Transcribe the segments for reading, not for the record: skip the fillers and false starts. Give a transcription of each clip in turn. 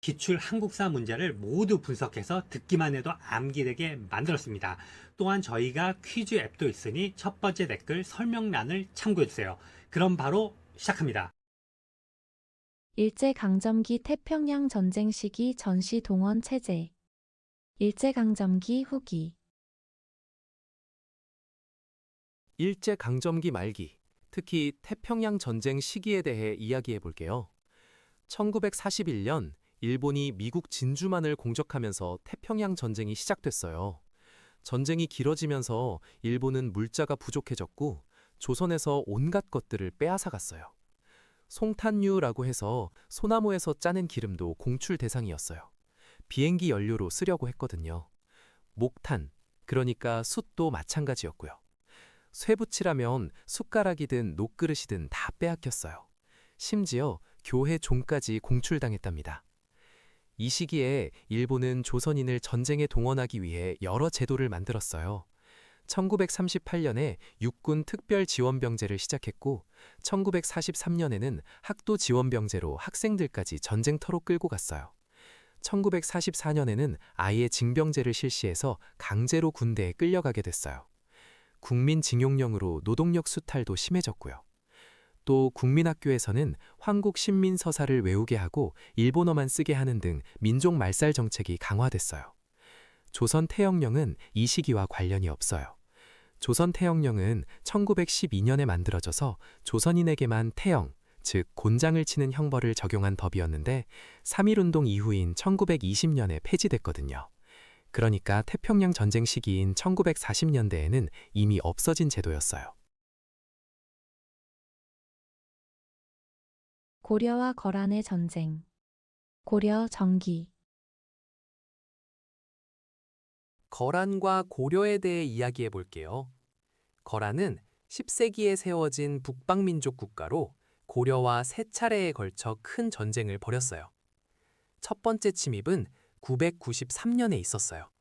기출 한국사 문제를 모두 분석해서 듣기만 해도 암기되게 만들었습니다. 또한 저희가 퀴즈 앱도 있으니 첫 번째 댓글 설명란을 참고해주세요. 그럼 바로 시작합니다. 일제강점기 태평양 전쟁 시기 전시 동원 체제. 일제강점기 후기. 일제강점기 말기, 특히 태평양 전쟁 시기에 대해 이야기해 볼게요. 1941년 일본이 미국 진주만을 공격하면서 태평양 전쟁이 시작됐어요. 전쟁이 길어지면서 일본은 물자가 부족해졌고 조선에서 온갖 것들을 빼앗아갔어요. 송탄유라고 해서 소나무에서 짜낸 기름도 공출 대상이었어요. 비행기 연료로 쓰려고 했거든요. 목탄, 그러니까 숯도 마찬가지였고요. 쇠붙이라면 숟가락이든 녹그릇이든 다 빼앗겼어요. 심지어 교회 종까지 공출당했답니다. 이 시기에 일본은 조선인을 전쟁에 동원하기 위해 여러 제도를 만들었어요. 1938년에 육군 특별지원병제를 시작했고 1943년에는 학도지원병제로 학생들까지 전쟁터로 끌고 갔어요. 1944년에는 아예 징병제를 실시해서 강제로 군대에 끌려가게 됐어요. 국민징용령으로 노동력 수탈도 심해졌고요. 또 국민학교에서는 황국 신민서사를 외우게 하고 일본어만 쓰게 하는 등 민족 말살 정책이 강화됐어요. 조선 태영령은 이 시기와 관련이 없어요. 조선 태영령은 1912년에 만들어져서 조선인에게만 태영, 즉 곤장을 치는 형벌을 적용한 법이었는데 3.1운동 이후인 1920년에 폐지됐거든요. 그러니까 태평양 전쟁 시기인 1940년대에는 이미 없어진 제도였어요. 고려와 거란의 전쟁. 고려 정기. 거란과 고려에 대해 이야기해 볼게요. 거란은 10세기에 세워진 북방민족 국가로 고려와 세 차례에 걸쳐 큰 전쟁을 벌였어요. 첫 번째 침입은 993년에 있었어요.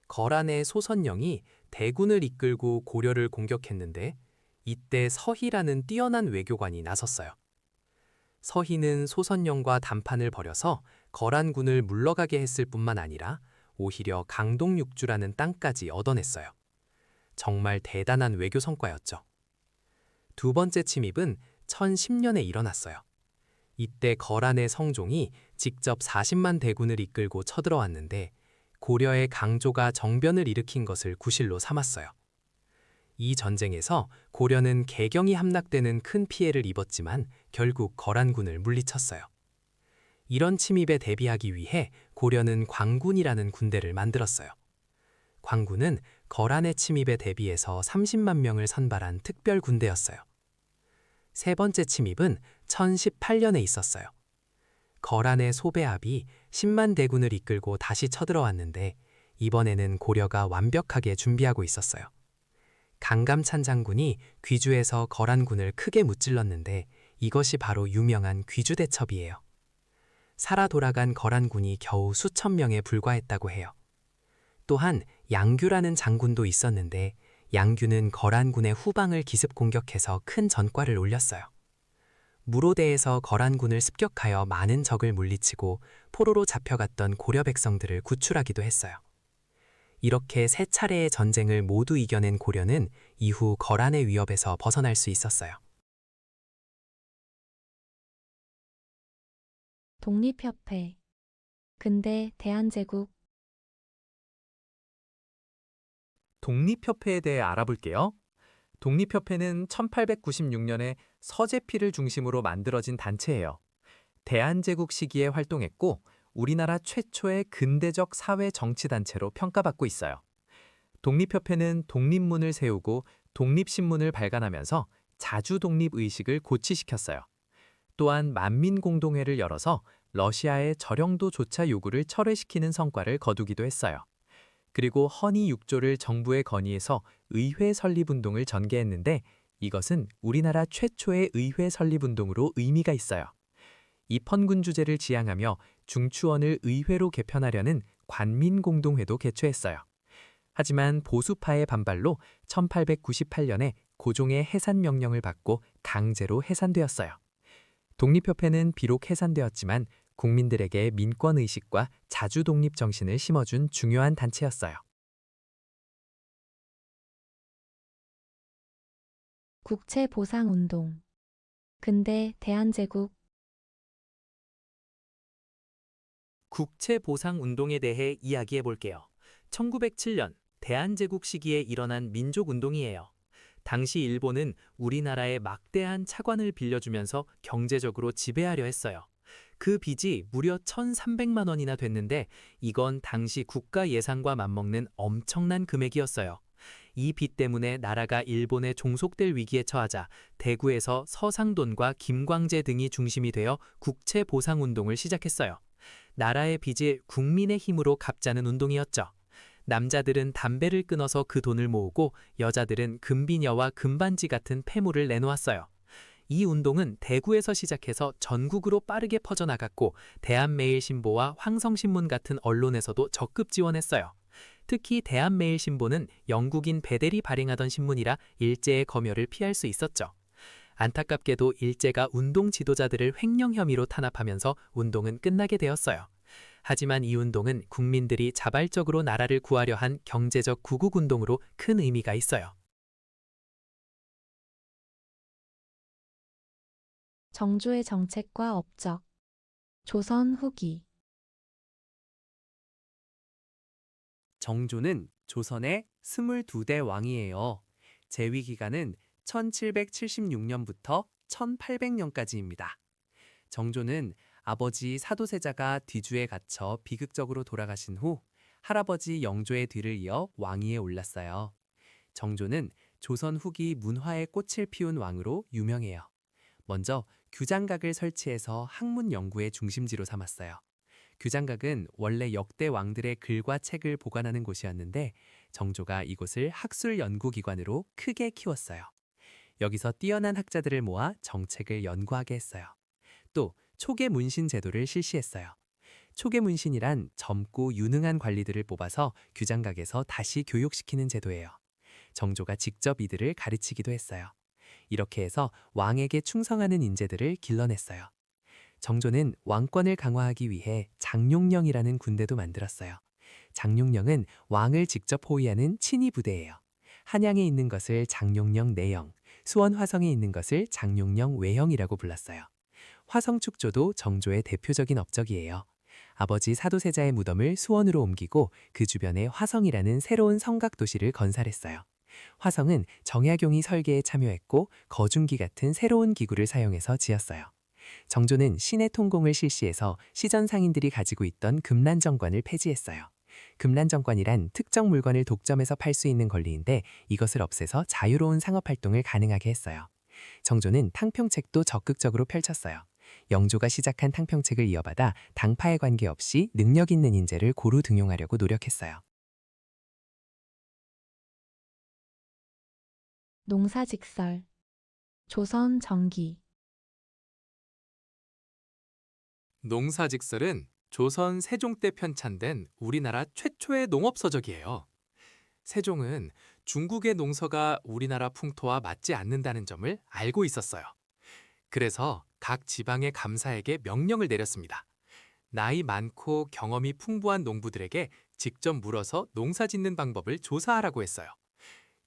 거란의 소선영이 대군을 이끌고 고려를 공격했는데 이때 서희라는 뛰어난 외교관이 나섰어요. 서희는 소선영과 담판을 벌여서 거란군을 물러가게 했을 뿐만 아니라 오히려 강동육주라는 땅까지 얻어냈어요. 정말 대단한 외교 성과였죠. 두 번째 침입은 1010년에 일어났어요. 이때 거란의 성종이 직접 40만 대군을 이끌고 쳐들어왔는데 고려의 강조가 정변을 일으킨 것을 구실로 삼았어요. 이 전쟁에서 고려는 개경이 함락되는 큰 피해를 입었지만 결국 거란군을 물리쳤어요. 이런 침입에 대비하기 위해 고려는 광군이라는 군대를 만들었어요. 광군은 거란의 침입에 대비해서 30만 명을 선발한 특별 군대였어요. 세 번째 침입은 1018년에 있었어요. 거란의 소배합이 10만 대군을 이끌고 다시 쳐들어왔는데 이번에는 고려가 완벽하게 준비하고 있었어요. 강감찬 장군이 귀주에서 거란군을 크게 무찔렀는데 이것이 바로 유명한 귀주대첩이에요. 살아 돌아간 거란군이 겨우 수천 명에 불과했다고 해요. 또한 양규라는 장군도 있었는데 양규는 거란군의 후방을 기습 공격해서 큰 전과를 올렸어요. 무로대에서 거란군을 습격하여 많은 적을 물리치고 포로로 잡혀갔던 고려 백성들을 구출하기도 했어요. 이렇게 세 차례의 전쟁을 모두 이겨낸 고려는 이후 거란의 위협에서 벗어날 수 있었어요. 독립협회. 근대 대한제국. 독립협회에 대해 알아볼게요. 독립협회는 1896년에 서재필을 중심으로 만들어진 단체예요. 대한제국 시기에 활동했고 우리나라 최초의 근대적 사회 정치단체로 평가받고 있어요. 독립협회는 독립문을 세우고 독립신문을 발간하면서 자주 독립의식을 고취시켰어요. 또한 만민공동회를 열어서 러시아의 저령도조차 요구를 철회시키는 성과를 거두기도 했어요. 그리고 허니 6조를 정부에 건의해서 의회 설립운동을 전개했는데 이것은 우리나라 최초의 의회 설립운동으로 의미가 있어요. 입헌군주제를 지향하며 중추원을 의회로 개편하려는 관민공동회도 개최했어요. 하지만 보수파의 반발로 1898년에 고종의 해산명령을 받고 강제로 해산되었어요. 독립협회는 비록 해산되었지만 국민들에게 민권 의식과 자주 독립 정신을 심어준 중요한 단체였어요. 국채 보상 운동. 근대 대한제국 국채 보상 운동에 대해 이야기해 볼게요. 1907년 대한제국 시기에 일어난 민족 운동이에요. 당시 일본은 우리나라에 막대한 차관을 빌려주면서 경제적으로 지배하려 했어요. 그 빚이 무려 1,300만 원이나 됐는데 이건 당시 국가 예산과 맞먹는 엄청난 금액이었어요. 이 빚 때문에 나라가 일본에 종속될 위기에 처하자 대구에서 서상돈과 김광재 등이 중심이 되어 국채 보상 운동을 시작했어요. 나라의 빚을 국민의 힘으로 갚자는 운동이었죠. 남자들은 담배를 끊어서 그 돈을 모으고 여자들은 금비녀와 금반지 같은 폐물을 내놓았어요. 이 운동은 대구에서 시작해서 전국으로 빠르게 퍼져나갔고 대한매일신보와 황성신문 같은 언론에서도 적극 지원했어요. 특히 대한매일신보는 영국인 베델이 발행하던 신문이라 일제의 검열을 피할 수 있었죠. 안타깝게도 일제가 운동 지도자들을 횡령 혐의로 탄압하면서 운동은 끝나게 되었어요. 하지만 이 운동은 국민들이 자발적으로 나라를 구하려 한 경제적 구국운동으로 큰 의미가 있어요. 정조의 정책과 업적. 조선 후기. 정조는 조선의 22대 왕이에요. 재위 기간은 1776년부터 1800년까지입니다. 정조는 아버지 사도세자가 뒤주에 갇혀 비극적으로 돌아가신 후 할아버지 영조의 뒤를 이어 왕위에 올랐어요. 정조는 조선 후기 문화의 꽃을 피운 왕으로 유명해요. 먼저 규장각을 설치해서 학문 연구의 중심지로 삼았어요. 규장각은 원래 역대 왕들의 글과 책을 보관하는 곳이었는데 정조가 이곳을 학술 연구기관으로 크게 키웠어요. 여기서 뛰어난 학자들을 모아 정책을 연구하게 했어요. 또 초계 문신 제도를 실시했어요. 초계 문신이란 젊고 유능한 관리들을 뽑아서 규장각에서 다시 교육시키는 제도예요. 정조가 직접 이들을 가르치기도 했어요. 이렇게 해서 왕에게 충성하는 인재들을 길러냈어요. 정조는 왕권을 강화하기 위해 장룡령이라는 군대도 만들었어요. 장룡령은 왕을 직접 호위하는 친위 부대예요. 한양에 있는 것을 장룡령 내영, 수원 화성에 있는 것을 장룡령 외형이라고 불렀어요. 화성 축조도 정조의 대표적인 업적이에요. 아버지 사도세자의 무덤을 수원으로 옮기고 그 주변에 화성이라는 새로운 성곽 도시를 건설했어요. 화성은 정약용이 설계에 참여했고 거중기 같은 새로운 기구를 사용해서 지었어요. 정조는 시내 통공을 실시해서 시전 상인들이 가지고 있던 금란정관을 폐지했어요. 금란정관이란 특정 물건을 독점해서 팔 수 있는 권리인데 이것을 없애서 자유로운 상업활동을 가능하게 했어요. 정조는 탕평책도 적극적으로 펼쳤어요. 영조가 시작한 탕평책을 이어받아 당파에 관계없이 능력 있는 인재를 고루 등용하려고 노력했어요. 농사직설. 조선 정기. 농사직설은 조선 세종 때 편찬된 우리나라 최초의 농업서적이에요. 세종은 중국의 농서가 우리나라 풍토와 맞지 않는다는 점을 알고 있었어요. 그래서 각 지방의 감사에게 명령을 내렸습니다. 나이 많고 경험이 풍부한 농부들에게 직접 물어서 농사 짓는 방법을 조사하라고 했어요.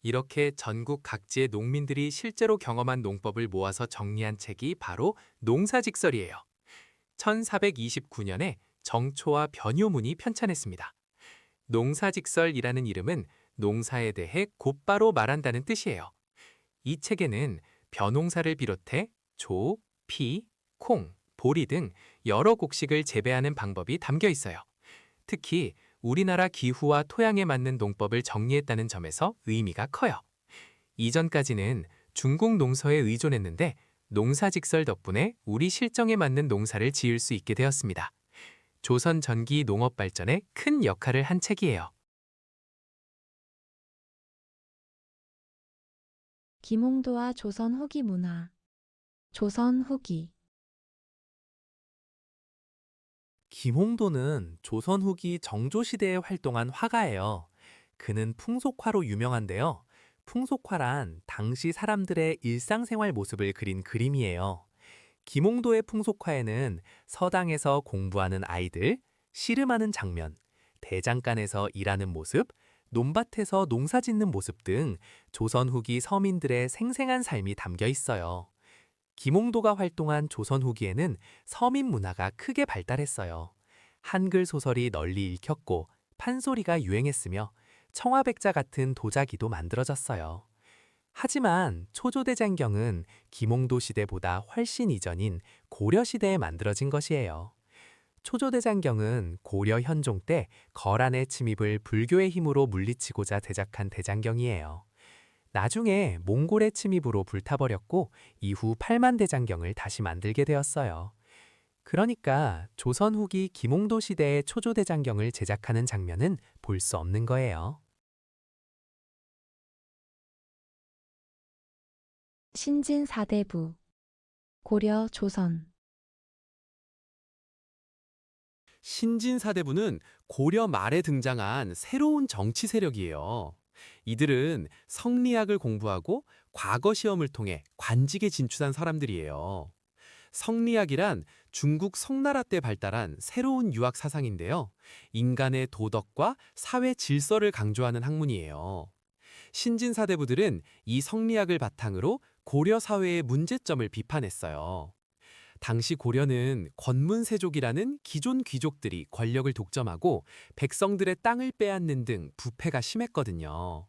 이렇게 전국 각지의 농민들이 실제로 경험한 농법을 모아서 정리한 책이 바로 농사직설이에요. 1429년에 정초와 변효문이 편찬했습니다. 농사직설이라는 이름은 농사에 대해 곧바로 말한다는 뜻이에요. 이 책에는 벼농사를 비롯해 조, 피, 콩, 보리 등 여러 곡식을 재배하는 방법이 담겨 있어요. 특히 우리나라 기후와 토양에 맞는 농법을 정리했다는 점에서 의미가 커요. 이전까지는 중국 농서에 의존했는데 농사직설 덕분에 우리 실정에 맞는 농사를 지을 수 있게 되었습니다. 조선 전기 농업 발전에 큰 역할을 한 책이에요. 김홍도와 조선 후기 문화. 조선 후기. 김홍도는 조선 후기 정조 시대에 활동한 화가예요. 그는 풍속화로 유명한데요. 풍속화란 당시 사람들의 일상생활 모습을 그린 그림이에요. 김홍도의 풍속화에는 서당에서 공부하는 아이들, 씨름하는 장면, 대장간에서 일하는 모습, 논밭에서 농사 짓는 모습 등 조선 후기 서민들의 생생한 삶이 담겨 있어요. 김홍도가 활동한 조선 후기에는 서민 문화가 크게 발달했어요. 한글 소설이 널리 읽혔고 판소리가 유행했으며 청화백자 같은 도자기도 만들어졌어요. 하지만 초조대장경은 김홍도 시대보다 훨씬 이전인 고려 시대에 만들어진 것이에요. 초조대장경은 고려 현종 때 거란의 침입을 불교의 힘으로 물리치고자 제작한 대장경이에요. 나중에 몽골의 침입으로 불타버렸고 이후 팔만대장경을 다시 만들게 되었어요. 그러니까 조선 후기 김홍도 시대의 초조대장경을 제작하는 장면은 볼 수 없는 거예요. 신진 사대부 고려 조선 신진사대부는 고려 말에 등장한 새로운 정치 세력이에요. 이들은 성리학을 공부하고 과거 시험을 통해 관직에 진출한 사람들이에요. 성리학이란 중국 성나라 때 발달한 새로운 유학 사상인데요. 인간의 도덕과 사회 질서를 강조하는 학문이에요. 신진사대부들은 이 성리학을 바탕으로 고려 사회의 문제점을 비판했어요. 당시 고려는 권문세족이라는 기존 귀족들이 권력을 독점하고 백성들의 땅을 빼앗는 등 부패가 심했거든요.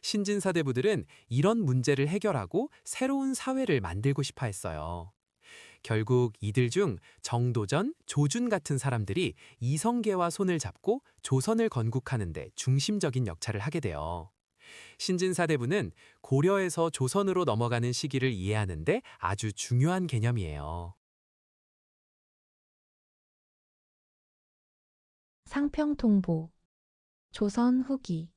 신진사대부들은 이런 문제를 해결하고 새로운 사회를 만들고 싶어 했어요. 결국 이들 중 정도전, 조준 같은 사람들이 이성계와 손을 잡고 조선을 건국하는 데 중심적인 역할을 하게 돼요. 신진사대부는 고려에서 조선으로 넘어가는 시기를 이해하는 데 아주 중요한 개념이에요. 상평통보 조선 후기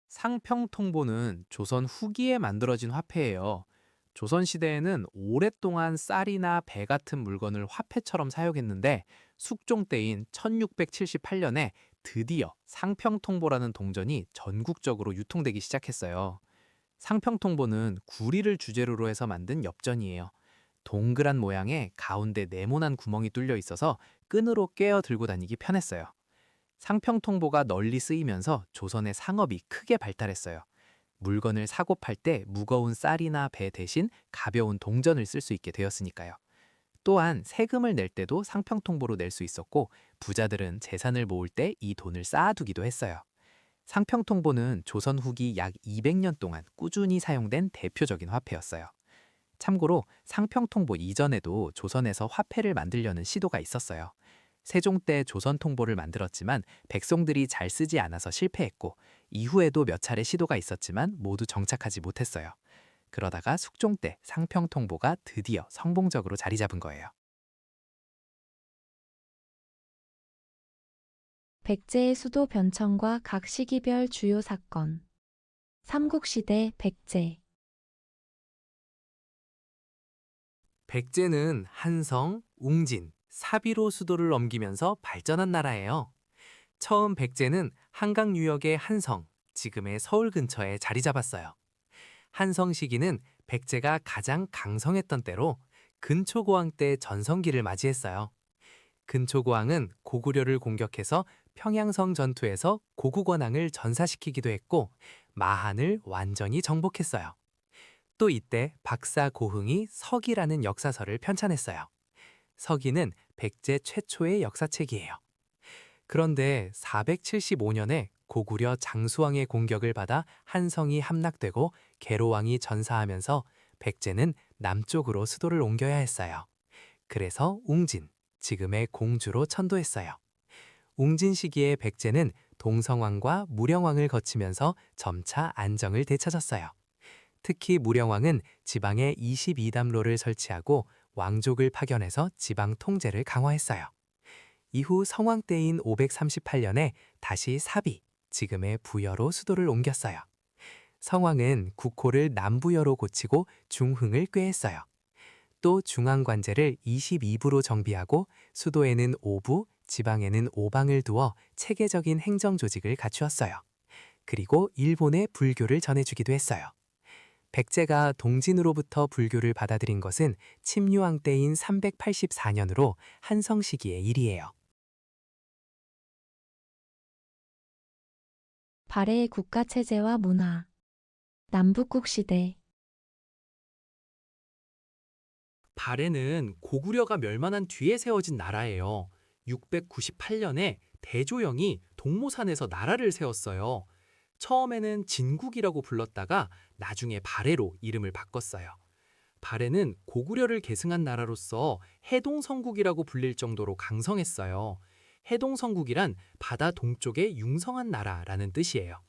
상평통보는 조선 후기에 만들어진 화폐예요. 조선시대에는 오랫동안 쌀이나 배 같은 물건을 화폐처럼 사용했는데 숙종 때인 1678년에 드디어 상평통보라는 동전이 전국적으로 유통되기 시작했어요. 상평통보는 구리를 주재료로 해서 만든 엽전이에요. 동그란 모양에 가운데 네모난 구멍이 뚫려 있어서 끈으로 꿰어 들고 다니기 편했어요. 상평통보가 널리 쓰이면서 조선의 상업이 크게 발달했어요. 물건을 사고 팔 때 무거운 쌀이나 배 대신 가벼운 동전을 쓸 수 있게 되었으니까요. 또한 세금을 낼 때도 상평통보로 낼 수 있었고 부자들은 재산을 모을 때 이 돈을 쌓아두기도 했어요. 상평통보는 조선 후기 약 200년 동안 꾸준히 사용된 대표적인 화폐였어요. 참고로 상평통보 이전에도 조선에서 화폐를 만들려는 시도가 있었어요. 세종 때 조선통보를 만들었지만 백성들이 잘 쓰지 않아서 실패했고 이후에도 몇 차례 시도가 있었지만 모두 정착하지 못했어요. 그러다가 숙종 때 상평통보가 드디어 성공적으로 자리 잡은 거예요. 백제의 수도 변천과 각 시기별 주요 사건 삼국시대 백제 백제는 한성, 웅진, 사비로 수도를 넘기면서 발전한 나라예요. 처음 백제는 한강 유역의 한성, 지금의 서울 근처에 자리 잡았어요. 한성 시기는 백제가 가장 강성했던 때로 근초고왕 때 전성기를 맞이했어요. 근초고왕은 고구려를 공격해서 평양성 전투에서 고국원왕을 전사시키기도 했고 마한을 완전히 정복했어요. 또 이때 박사 고흥이 서기라는 역사서를 편찬했어요. 서기는 백제 최초의 역사책이에요. 그런데 475년에 고구려 장수왕의 공격을 받아 한성이 함락되고 계로왕이 전사하면서 백제는 남쪽으로 수도를 옮겨야 했어요. 그래서 웅진, 지금의 공주로 천도했어요. 웅진 시기에 백제는 동성왕과 무령왕을 거치면서 점차 안정을 되찾았어요. 특히 무령왕은 지방에 22담로를 설치하고 왕족을 파견해서 지방 통제를 강화했어요. 이후 성왕 때인 538년에 다시 사비, 지금의 부여로 수도를 옮겼어요. 성왕은 국호를 남부여로 고치고 중흥을 꾀했어요. 또 중앙관제를 22부로 정비하고 수도에는 5부, 지방에는 5방을 두어 체계적인 행정 조직을 갖추었어요. 그리고 일본에 불교를 전해주기도 했어요. 백제가 동진으로부터 불교를 받아들인 것은 침유왕 때인 384년으로 한성 시기의 일이에요. 발해의 국가체제와 문화. 남북국 시대. 발해는 고구려가 멸망한 뒤에 세워진 나라예요. 698년에 대조영이 동모산에서 나라를 세웠어요. 처음에는 진국이라고 불렀다가 나중에 발해로 이름을 바꿨어요. 발해는 고구려를 계승한 나라로서 해동성국이라고 불릴 정도로 강성했어요. 해동성국이란 바다 동쪽의 융성한 나라라는 뜻이에요.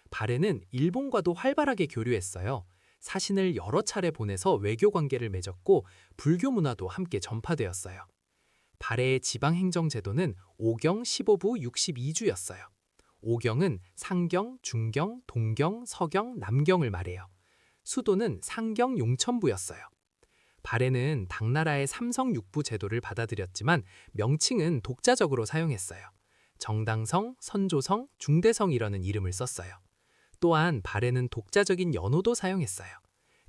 발해는 일본과도 활발하게 교류했어요. 사신을 여러 차례 보내서 외교 관계를 맺었고 불교 문화도 함께 전파되었어요. 발해의 지방행정 제도는 오경 15부 62주였어요. 오경은 상경, 중경, 동경, 서경, 남경을 말해요. 수도는 상경 용천부였어요. 발해는 당나라의 삼성육부 제도를 받아들였지만 명칭은 독자적으로 사용했어요. 정당성, 선조성, 중대성이라는 이름을 썼어요. 또한 발해는 독자적인 연호도 사용했어요.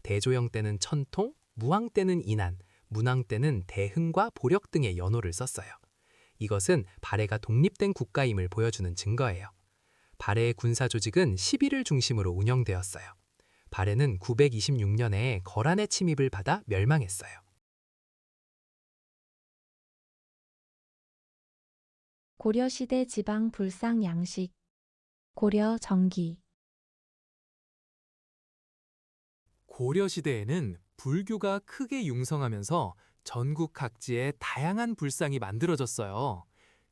대조영 때는 천통, 무왕 때는 인안, 문왕 때는 대흥과 보력 등의 연호를 썼어요. 이것은 발해가 독립된 국가임을 보여주는 증거예요. 발해의 군사 조직은 시비를 중심으로 운영되었어요. 발해는 926년에 거란의 침입을 받아 멸망했어요. 고려시대 지방 불상 양식. 고려 정기. 고려시대에는 불교가 크게 융성하면서 전국 각지에 다양한 불상이 만들어졌어요.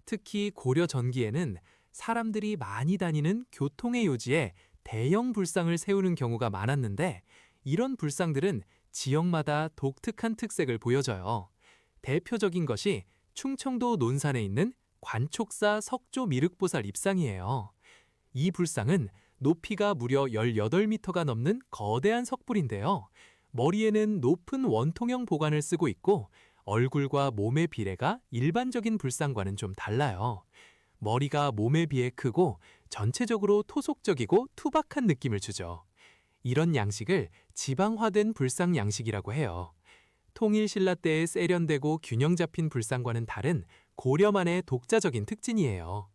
특히 고려 전기에는 사람들이 많이 다니는 교통의 요지에 대형 불상을 세우는 경우가 많았는데 이런 불상들은 지역마다 독특한 특색을 보여줘요. 대표적인 것이 충청도 논산에 있는 관촉사 석조 미륵보살 입상이에요. 이 불상은 높이가 무려 18m가 넘는 거대한 석불인데요. 머리에는 높은 원통형 보관을 쓰고 있고 얼굴과 몸의 비례가 일반적인 불상과는 좀 달라요. 머리가 몸에 비해 크고 전체적으로 토속적이고 투박한 느낌을 주죠. 이런 양식을 지방화된 불상 양식이라고 해요. 통일신라 때의 세련되고 균형 잡힌 불상과는 다른 고려만의 독자적인 특징이에요.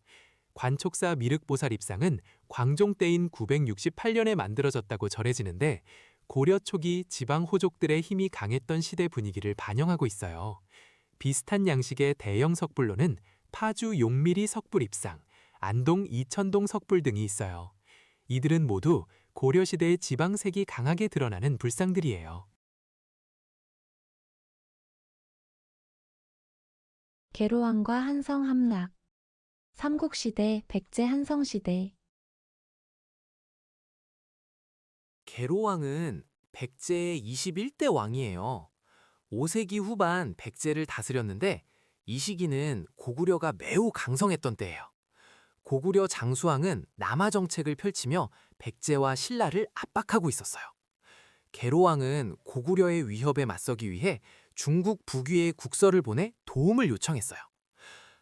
관촉사 미륵보살 입상은 광종 때인 968년에 만들어졌다고 전해지는데 고려 초기 지방 호족들의 힘이 강했던 시대 분위기를 반영하고 있어요. 비슷한 양식의 대형 석불로는 파주 용미리 석불 입상, 안동 이천동 석불 등이 있어요. 이들은 모두 고려시대의 지방색이 강하게 드러나는 불상들이에요. 계로왕과 한성 함락. 삼국시대 백제 한성시대. 계로왕은 백제의 21대 왕이에요. 5세기 후반 백제를 다스렸는데 이 시기는 고구려가 매우 강성했던 때예요. 고구려 장수왕은 남하 정책을 펼치며 백제와 신라를 압박하고 있었어요. 계로왕은 고구려의 위협에 맞서기 위해 중국 북위에 국서를 보내 도움을 요청했어요.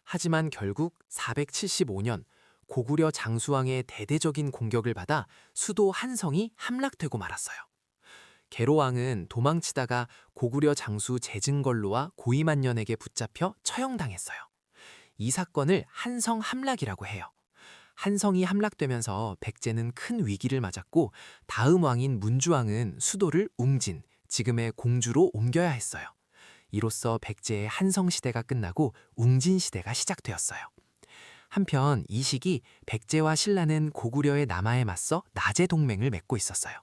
하지만 결국 475년 고구려 장수왕의 대대적인 공격을 받아 수도 한성이 함락되고 말았어요. 계로왕은 도망치다가 고구려 장수 제증걸로와 고이만년에게 붙잡혀 처형당했어요. 이 사건을 한성 함락이라고 해요. 한성이 함락되면서 백제는 큰 위기를 맞았고 다음 왕인 문주왕은 수도를 웅진, 지금의 공주로 옮겨야 했어요. 이로써 백제의 한성시대가 끝나고 웅진시대가 시작되었어요. 한편 이 시기 백제와 신라는 고구려의 남하에 맞서 나제 동맹을 맺고 있었어요.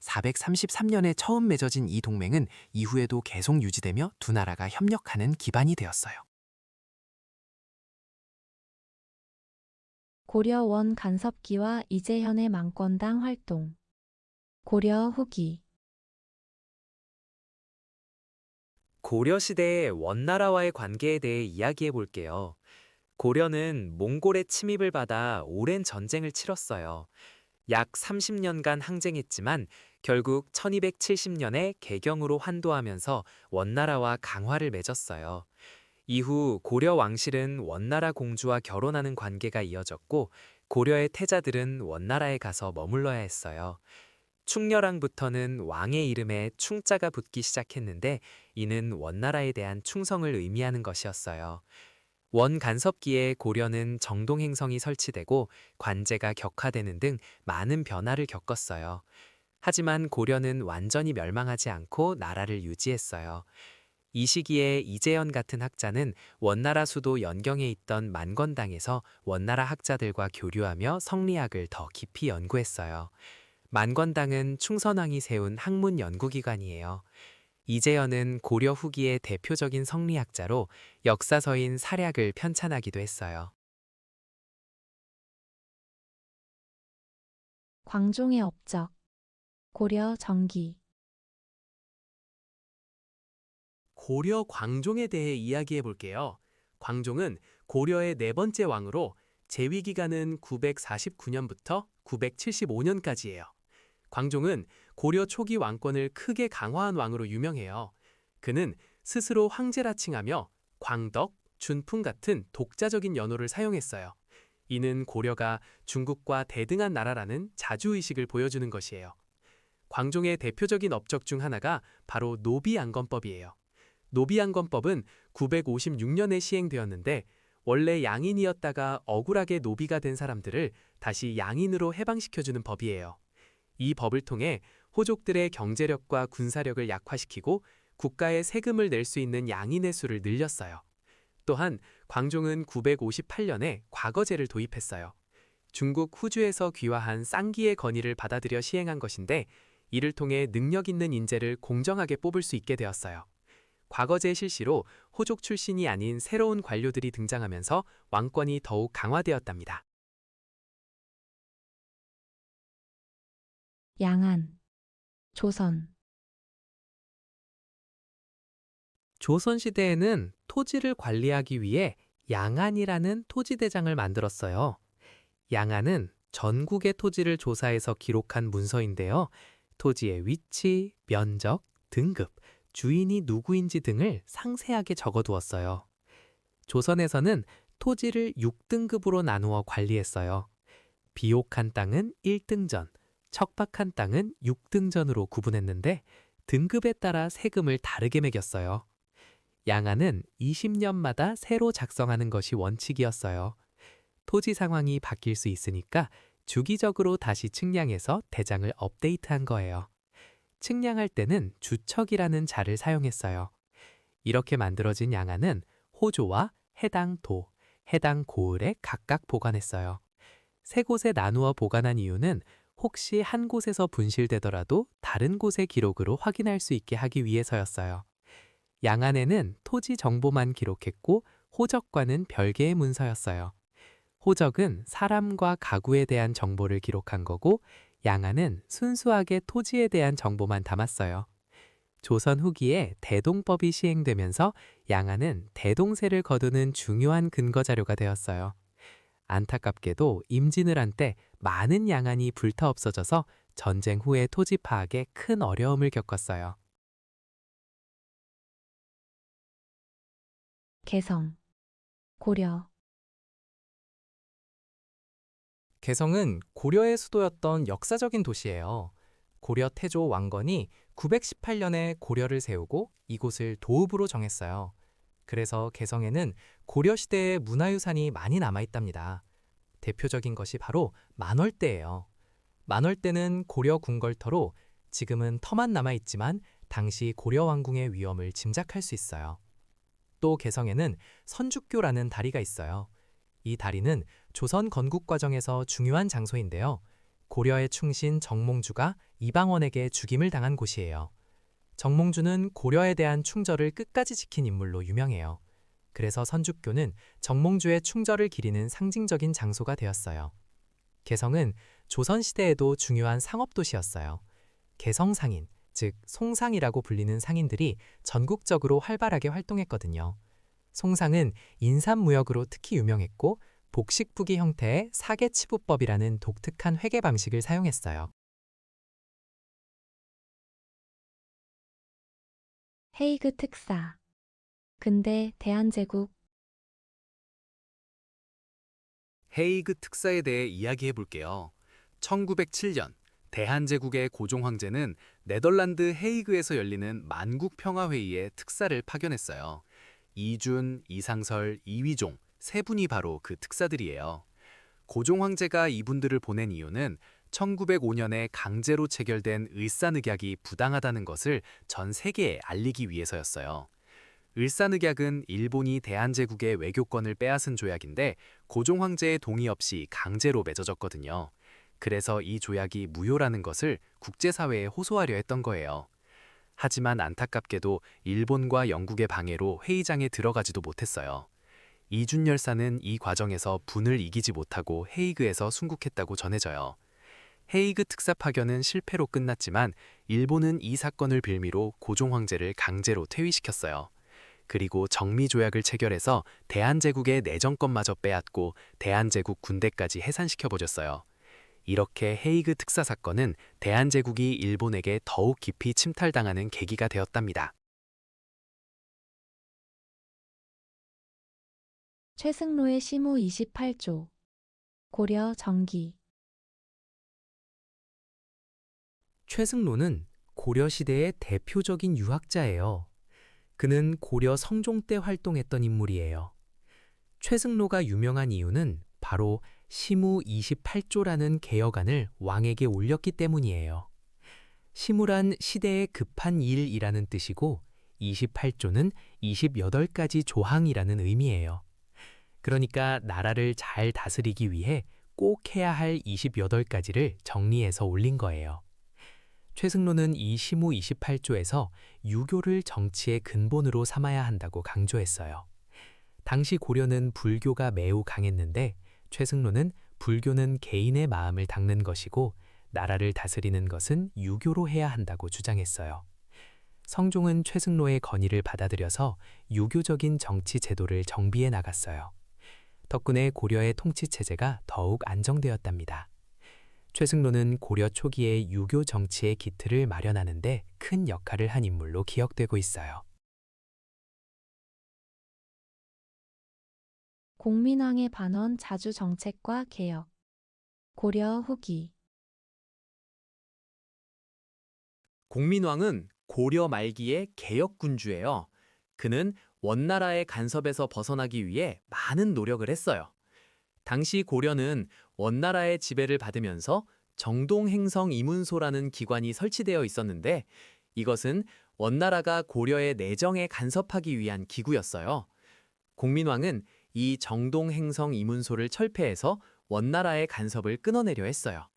433년에 처음 맺어진 이 동맹은 이후에도 계속 유지되며 두 나라가 협력하는 기반이 되었어요. 고려 원 간섭기와 이재현의 망권당 활동. 고려 후기. 고려시대의 원나라와의 관계에 대해 이야기해 볼게요. 고려는 몽골의 침입을 받아 오랜 전쟁을 치렀어요. 약 30년간 항쟁했지만 결국 1270년에 개경으로 환도하면서 원나라와 강화를 맺었어요. 이후 고려 왕실은 원나라 공주와 결혼하는 관계가 이어졌고 고려의 태자들은 원나라에 가서 머물러야 했어요. 충렬왕부터는 왕의 이름에 충자가 붙기 시작했는데 이는 원나라에 대한 충성을 의미하는 것이었어요. 원간섭기에 고려는 정동행성이 설치되고 관제가 격화되는 등 많은 변화를 겪었어요. 하지만 고려는 완전히 멸망하지 않고 나라를 유지했어요. 이 시기에 이재현 같은 학자는 원나라 수도 연경에 있던 만건당에서 원나라 학자들과 교류하며 성리학을 더 깊이 연구했어요. 만건당은 충선왕이 세운 학문 연구기관이에요. 이재현은 고려 후기의 대표적인 성리학자로 역사서인 사략을 편찬하기도 했어요. 광종의 업적. 고려 정기. 고려 광종에 대해 이야기해 볼게요. 광종은 고려의 네 번째 왕으로 재위 기간은 949년부터 975년까지예요. 광종은 고려 초기 왕권을 크게 강화한 왕으로 유명해요. 그는 스스로 황제라 칭하며 광덕, 준풍 같은 독자적인 연호를 사용했어요. 이는 고려가 중국과 대등한 나라라는 자주의식을 보여주는 것이에요. 광종의 대표적인 업적 중 하나가 바로 노비안건법이에요. 노비안건법은 956년에 시행되었는데 원래 양인이었다가 억울하게 노비가 된 사람들을 다시 양인으로 해방시켜주는 법이에요. 이 법을 통해 호족들의 경제력과 군사력을 약화시키고 국가에 세금을 낼 수 있는 양인의 수를 늘렸어요. 또한 광종은 958년에 과거제를 도입했어요. 중국 후주에서 귀화한 쌍기의 건의를 받아들여 시행한 것인데 이를 통해 능력 있는 인재를 공정하게 뽑을 수 있게 되었어요. 과거제 실시로 호족 출신이 아닌 새로운 관료들이 등장하면서 왕권이 더욱 강화되었답니다. 양안. 조선. 조선시대에는 토지를 관리하기 위해 양안이라는 토지대장을 만들었어요. 양안은 전국의 토지를 조사해서 기록한 문서인데요. 토지의 위치, 면적, 등급, 주인이 누구인지 등을 상세하게 적어두었어요. 조선에서는 토지를 6등급으로 나누어 관리했어요. 비옥한 땅은 1등전, 척박한 땅은 6등전으로 구분했는데 등급에 따라 세금을 다르게 매겼어요. 양안은 20년마다 새로 작성하는 것이 원칙이었어요. 토지 상황이 바뀔 수 있으니까 주기적으로 다시 측량해서 대장을 업데이트한 거예요. 측량할 때는 주척이라는 자를 사용했어요. 이렇게 만들어진 양안은 호조와 해당 도, 해당 고을에 각각 보관했어요. 세 곳에 나누어 보관한 이유는 혹시 한 곳에서 분실되더라도 다른 곳의 기록으로 확인할 수 있게 하기 위해서였어요. 양안에는 토지 정보만 기록했고 호적과는 별개의 문서였어요. 호적은 사람과 가구에 대한 정보를 기록한 거고 양안은 순수하게 토지에 대한 정보만 담았어요. 조선 후기에 대동법이 시행되면서 양안은 대동세를 거두는 중요한 근거 자료가 되었어요. 안타깝게도 임진을 한 때 많은 양안이 불타 없어져서 전쟁 후의 토지 파악에 큰 어려움을 겪었어요. 개성. 고려. 개성은 고려의 수도였던 역사적인 도시예요. 고려 태조 왕건이 918년에 고려를 세우고 이곳을 도읍으로 정했어요. 그래서 개성에는 고려 시대의 문화유산이 많이 남아있답니다. 대표적인 것이 바로 만월대예요. 만월대는 고려 궁궐터로 지금은 터만 남아있지만 당시 고려 왕궁의 위엄을 짐작할 수 있어요. 또 개성에는 선주교라는 다리가 있어요. 이 다리는 조선 건국 과정에서 중요한 장소인데요. 고려의 충신 정몽주가 이방원에게 죽임을 당한 곳이에요. 정몽주는 고려에 대한 충절을 끝까지 지킨 인물로 유명해요. 그래서 선주교는 정몽주의 충절을 기리는 상징적인 장소가 되었어요. 개성은 조선시대에도 중요한 상업도시였어요. 개성상인, 즉 송상이라고 불리는 상인들이 전국적으로 활발하게 활동했거든요. 송상은 인삼무역으로 특히 유명했고 복식부기 형태의 사계치부법이라는 독특한 회계 방식을 사용했어요. 헤이그 특사. 근대 대한제국. 헤이그 특사에 대해 이야기해 볼게요. 1907년 대한제국의 고종 황제는 네덜란드 헤이그에서 열리는 만국평화회의에 특사를 파견했어요. 이준, 이상설, 이휘종 세 분이 바로 그 특사들이에요. 고종 황제가 이분들을 보낸 이유는 1905년에 강제로 체결된 을사늑약이 부당하다는 것을 전 세계에 알리기 위해서였어요. 을사늑약은 일본이 대한제국의 외교권을 빼앗은 조약인데 고종 황제의 동의 없이 강제로 맺어졌거든요. 그래서 이 조약이 무효라는 것을 국제사회에 호소하려 했던 거예요. 하지만 안타깝게도 일본과 영국의 방해로 회의장에 들어가지도 못했어요. 이준 열사는 이 과정에서 분을 이기지 못하고 헤이그에서 순국했다고 전해져요. 헤이그 특사 파견은 실패로 끝났지만 일본은 이 사건을 빌미로 고종 황제를 강제로 퇴위시켰어요. 그리고 정미조약을 체결해서 대한제국의 내정권마저 빼앗고 대한제국 군대까지 해산시켜버렸어요. 이렇게 헤이그 특사 사건은 대한제국이 일본에게 더욱 깊이 침탈당하는 계기가 되었답니다. 최승로의 시무 28조 고려 정기 최승로는 고려시대의 대표적인 유학자예요. 그는 고려 성종 때 활동했던 인물이에요. 최승로가 유명한 이유는 바로 시무 28조라는 개혁안을 왕에게 올렸기 때문이에요. 시무란 시대의 급한 일이라는 뜻이고 28조는 28가지 조항이라는 의미예요. 그러니까 나라를 잘 다스리기 위해 꼭 해야 할 28가지를 정리해서 올린 거예요. 최승로는 이 시무 28조에서 유교를 정치의 근본으로 삼아야 한다고 강조했어요. 당시 고려는 불교가 매우 강했는데 최승로는 불교는 개인의 마음을 닦는 것이고 나라를 다스리는 것은 유교로 해야 한다고 주장했어요. 성종은 최승로의 건의를 받아들여서 유교적인 정치 제도를 정비해 나갔어요. 덕분에 고려의 통치 체제가 더욱 안정되었답니다. 최승로는 고려 초기의 유교 정치의 기틀을 마련하는데 큰 역할을 한 인물로 기억되고 있어요. 공민왕의 반원 자주 정책과 개혁 고려 후기 공민왕은 고려 말기의 개혁군주예요. 그는 원나라의 간섭에서 벗어나기 위해 많은 노력을 했어요. 당시 고려는 원나라의 지배를 받으면서 정동행성이문소라는 기관이 설치되어 있었는데 이것은 원나라가 고려의 내정에 간섭하기 위한 기구였어요. 공민왕은 이 정동행성이문소를 철폐해서 원나라의 간섭을 끊어내려 했어요.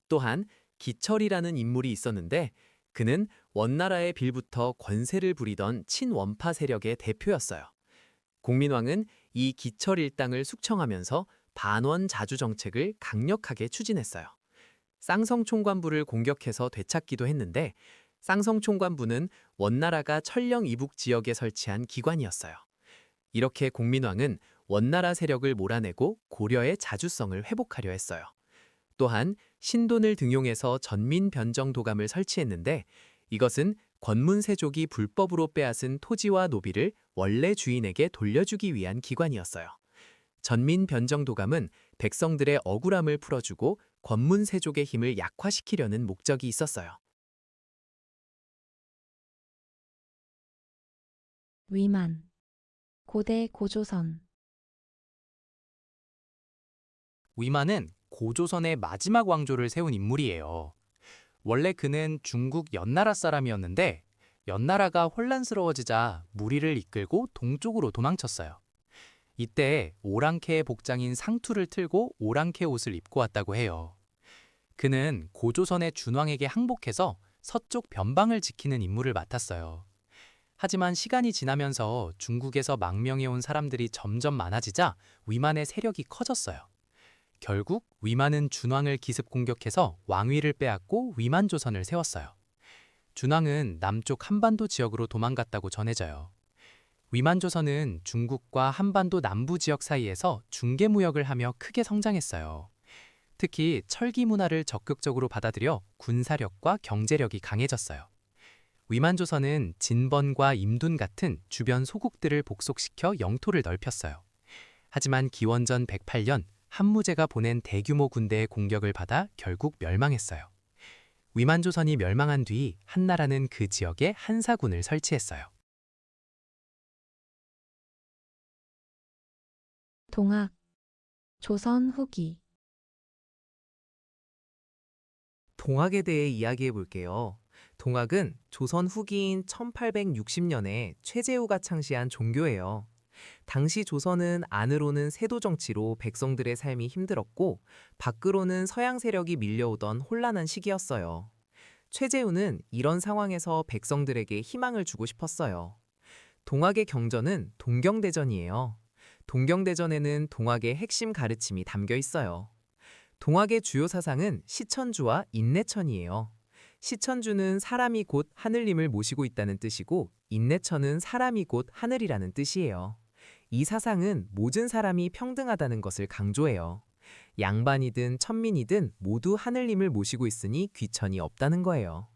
또한 기철이라는 인물이 있었는데 그는 원나라의 빌부터 권세를 부리던 친원파 세력의 대표였어요. 공민왕은 이 기철 일당을 숙청하면서 반원 자주 정책을 강력하게 추진했어요. 쌍성총관부를 공격해서 되찾기도 했는데 쌍성총관부는 원나라가 천령 이북 지역에 설치한 기관이었어요. 이렇게 공민왕은 원나라 세력을 몰아내고 고려의 자주성을 회복하려 했어요. 또한 신돈을 등용해서 전민변정도감을 설치했는데 이것은 권문세족이 불법으로 빼앗은 토지와 노비를 원래 주인에게 돌려주기 위한 기관이었어요. 전민변정도감은 백성들의 억울함을 풀어주고 권문세족의 힘을 약화시키려는 목적이 있었어요. 위만 고대 고조선 위만은 고조선의 마지막 왕조를 세운 인물이에요. 원래 그는 중국 연나라 사람이었는데 연나라가 혼란스러워지자 무리를 이끌고 동쪽으로 도망쳤어요. 이때 오랑캐의 복장인 상투를 틀고 오랑캐 옷을 입고 왔다고 해요. 그는 고조선의 준왕에게 항복해서 서쪽 변방을 지키는 임무를 맡았어요. 하지만 시간이 지나면서 중국에서 망명해온 사람들이 점점 많아지자 위만의 세력이 커졌어요. 결국 위만은 준왕을 기습 공격해서 왕위를 빼앗고 위만조선을 세웠어요. 준왕은 남쪽 한반도 지역으로 도망갔다고 전해져요. 위만조선은 중국과 한반도 남부 지역 사이에서 중개무역을 하며 크게 성장했어요. 특히 철기 문화를 적극적으로 받아들여 군사력과 경제력이 강해졌어요. 위만조선은 진번과 임둔 같은 주변 소국들을 복속시켜 영토를 넓혔어요. 하지만 기원전 108년 한무제가 보낸 대규모 군대의 공격을 받아 결국 멸망했어요. 위만조선이 멸망한 뒤 한나라는 그 지역에 한사군을 설치했어요. 동학, 조선 후기. 동학에 대해 이야기해 볼게요. 동학은 조선 후기인 1860년에 최재우가 창시한 종교예요. 당시 조선은 안으로는 세도 정치로 백성들의 삶이 힘들었고 밖으로는 서양 세력이 밀려오던 혼란한 시기였어요. 최재우는 이런 상황에서 백성들에게 희망을 주고 싶었어요. 동학의 경전은 동경대전이에요. 동경대전에는 동학의 핵심 가르침이 담겨 있어요. 동학의 주요 사상은 시천주와 인내천이에요. 시천주는 사람이 곧 하늘님을 모시고 있다는 뜻이고 인내천은 사람이 곧 하늘이라는 뜻이에요. 이 사상은 모든 사람이 평등하다는 것을 강조해요. 양반이든 천민이든 모두 하늘님을 모시고 있으니 귀천이 없다는 거예요.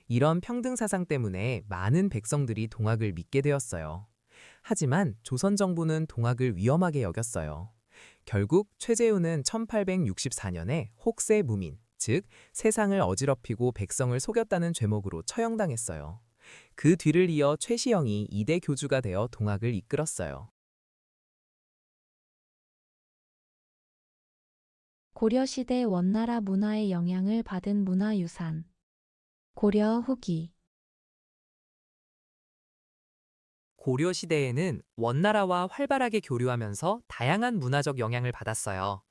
이런 평등 사상 때문에 많은 백성들이 동학을 믿게 되었어요. 하지만 조선 정부는 동학을 위험하게 여겼어요. 결국 최재우는 1864년에 혹세 무민, 즉 세상을 어지럽히고 백성을 속였다는 죄목으로 처형당했어요. 그 뒤를 이어 최시영이 2대 교주가 되어 동학을 이끌었어요. 고려시대 원나라 문화의 영향을 받은 문화유산. 고려 후기. 고려 시대에는 원나라와 활발하게 교류하면서 다양한 문화적 영향을 받았어요.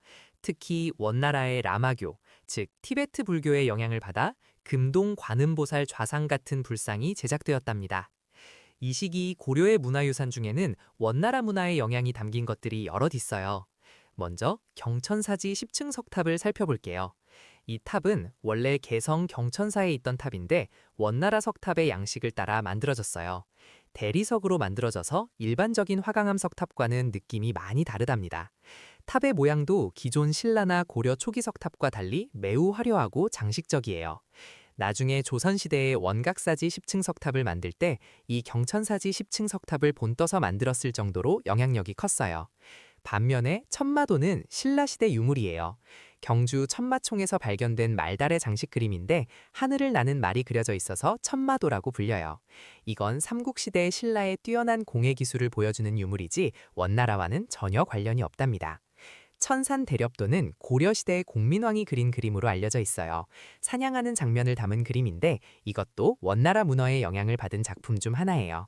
특히 원나라의 라마교, 즉 티베트 불교의 영향을 받아 금동 관음보살 좌상 같은 불상이 제작되었답니다. 이 시기 고려의 문화유산 중에는 원나라 문화의 영향이 담긴 것들이 여럿 있어요. 먼저 경천사지 10층 석탑을 살펴볼게요. 이 탑은 원래 개성 경천사에 있던 탑인데 원나라 석탑의 양식을 따라 만들어졌어요. 대리석으로 만들어져서 일반적인 화강암 석탑과는 느낌이 많이 다르답니다. 탑의 모양도 기존 신라나 고려 초기 석탑과 달리 매우 화려하고 장식적이에요. 나중에 조선시대의 원각사지 10층 석탑을 만들 때 이 경천사지 10층 석탑을 본떠서 만들었을 정도로 영향력이 컸어요. 반면에 천마도는 신라시대 유물이에요. 경주 천마총에서 발견된 말달의 장식 그림인데 하늘을 나는 말이 그려져 있어서 천마도라고 불려요. 이건 삼국시대 신라의 뛰어난 공예 기술을 보여주는 유물이지 원나라와는 전혀 관련이 없답니다. 천산대렵도는 고려시대의 공민왕이 그린 그림으로 알려져 있어요. 사냥하는 장면을 담은 그림인데 이것도 원나라 문화의 영향을 받은 작품 중 하나예요.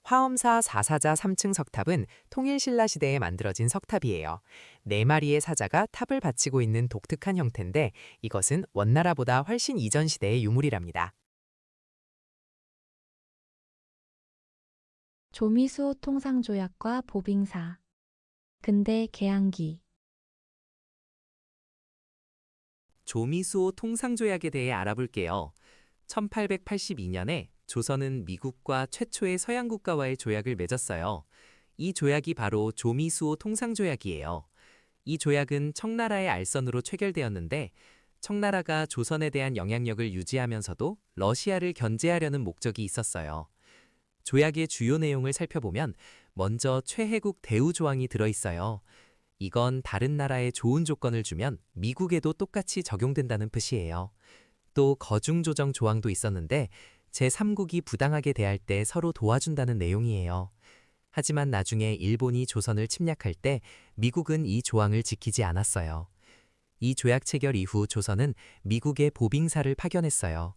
화엄사 사사자 3층 석탑은 통일신라 시대에 만들어진 석탑이에요. 4마리의 사자가 탑을 받치고 있는 독특한 형태인데 이것은 원나라보다 훨씬 이전 시대의 유물이랍니다. 조미수호 통상조약과 보빙사. 근대 개항기. 조미수호 통상조약에 대해 알아볼게요. 1882년에 조선은 미국과 최초의 서양 국가와의 조약을 맺었어요. 이 조약이 바로 조미수호 통상조약이에요. 이 조약은 청나라의 알선으로 체결되었는데 청나라가 조선에 대한 영향력을 유지하면서도 러시아를 견제하려는 목적이 있었어요. 조약의 주요 내용을 살펴보면 먼저 최혜국 대우 조항이 들어있어요. 이건 다른 나라에 좋은 조건을 주면 미국에도 똑같이 적용된다는 뜻이에요. 또 거중조정 조항도 있었는데 제3국이 부당하게 대할 때 서로 도와준다는 내용이에요. 하지만 나중에 일본이 조선을 침략할 때 미국은 이 조항을 지키지 않았어요. 이 조약 체결 이후 조선은 미국의 보빙사를 파견했어요.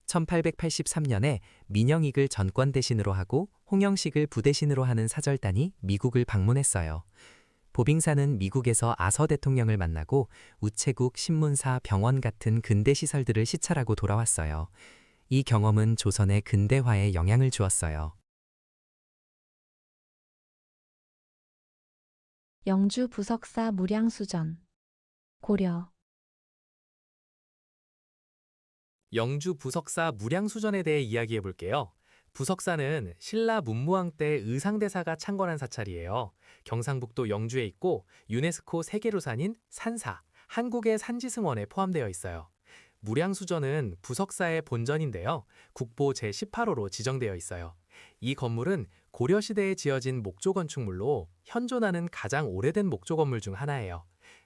1883년에 민영익을 전권 대신으로 하고 홍영식을 부대신으로 하는 사절단이 미국을 방문했어요. 보빙사는 미국에서 아서 대통령을 만나고 우체국, 신문사, 병원 같은 근대 시설들을 시찰하고 돌아왔어요. 이 경험은 조선의 근대화에 영향을 주었어요. 영주 부석사 무량수전. 고려. 영주 부석사 무량수전에 대해 이야기해 볼게요. 부석사는 신라 문무왕 때 의상대사가 창건한 사찰이에요. 경상북도 영주에 있고 유네스코 세계유산인 산사, 한국의 산지승원에 포함되어 있어요. 무량수전은 부석사의 본전인데요. 국보 제18호로 지정되어 있어요. 이 건물은 고려시대에 지어진 목조 건축물로 현존하는 가장 오래된 목조 건물 중 하나예요.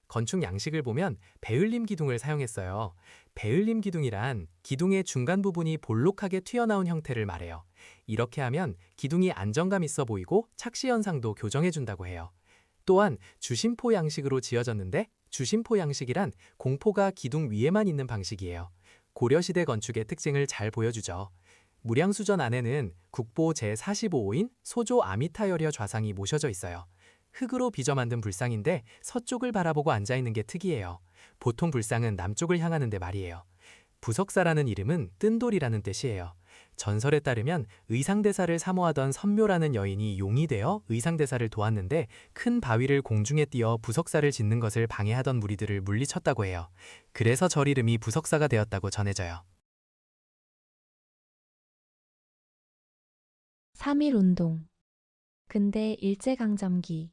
건축 양식을 보면 배을림 기둥을 사용했어요. 배을림 기둥이란 기둥의 중간 부분이 볼록하게 튀어나온 형태를 말해요. 이렇게 하면 기둥이 안정감 있어 보이고 착시 현상도 교정해준다고 해요. 또한 주심포 양식으로 지어졌는데 주심포 양식이란 공포가 기둥 위에만 있는 방식이에요. 고려시대 건축의 특징을 잘 보여주죠. 무량수전 안에는 국보 제45호인 소조 아미타여려 좌상이 모셔져 있어요. 흙으로 빚어 만든 불상인데 서쪽을 바라보고 앉아있는 게 특이해요. 보통 불상은 남쪽을 향하는데 말이에요. 부석사라는 이름은 뜬돌이라는 뜻이에요. 전설에 따르면 의상대사를 사모하던 선묘라는 여인이 용이 되어 의상대사를 도왔는데 큰 바위를 공중에 띄어 부석사를 짓는 것을 방해하던 무리들을 물리쳤다고 해요. 그래서 절 이름이 부석사가 되었다고 전해져요. 3.1운동. 근대 일제강점기.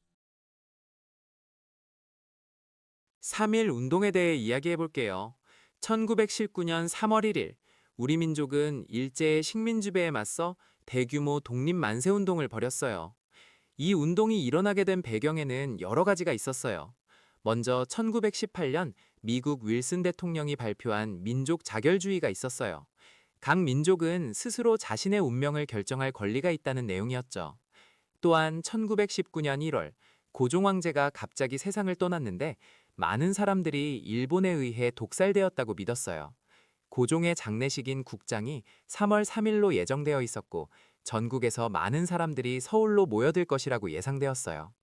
3.1 운동에 대해 이야기해 볼게요. 1919년 3월 1일, 우리 민족은 일제의 식민지배에 맞서 대규모 독립 만세 운동을 벌였어요. 이 운동이 일어나게 된 배경에는 여러 가지가 있었어요. 먼저 1918년 미국 윌슨 대통령이 발표한 민족 자결주의가 있었어요. 각 민족은 스스로 자신의 운명을 결정할 권리가 있다는 내용이었죠. 또한 1919년 1월, 고종 황제가 갑자기 세상을 떠났는데 많은 사람들이 일본에 의해 독살되었다고 믿었어요. 고종의 장례식인 국장이 3월 3일로 예정되어 있었고 전국에서 많은 사람들이 서울로 모여들 것이라고 예상되었어요.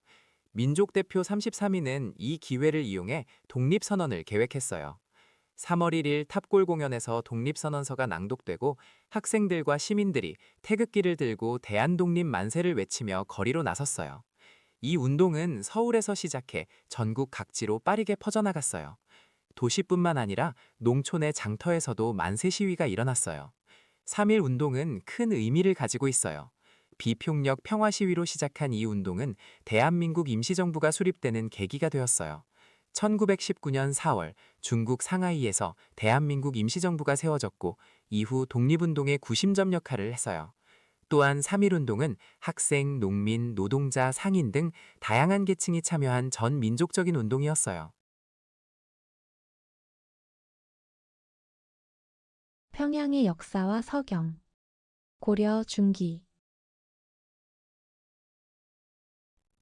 민족 대표 33인은 이 기회를 이용해 독립선언을 계획했어요. 3월 1일 탑골 공연에서 독립선언서가 낭독되고 학생들과 시민들이 태극기를 들고 대한독립 만세를 외치며 거리로 나섰어요. 이 운동은 서울에서 시작해 전국 각지로 빠르게 퍼져나갔어요. 도시뿐만 아니라 농촌의 장터에서도 만세 시위가 일어났어요. 3.1 운동은 큰 의미를 가지고 있어요. 비폭력 평화 시위로 시작한 이 운동은 대한민국 임시정부가 수립되는 계기가 되었어요. 1919년 4월 중국 상하이에서 대한민국 임시정부가 세워졌고 이후 독립운동의 구심점 역할을 했어요. 또한 3.1 운동은 학생, 농민, 노동자, 상인 등 다양한 계층이 참여한 전 민족적인 운동이었어요. 평양의 역사와 서경. 고려 중기.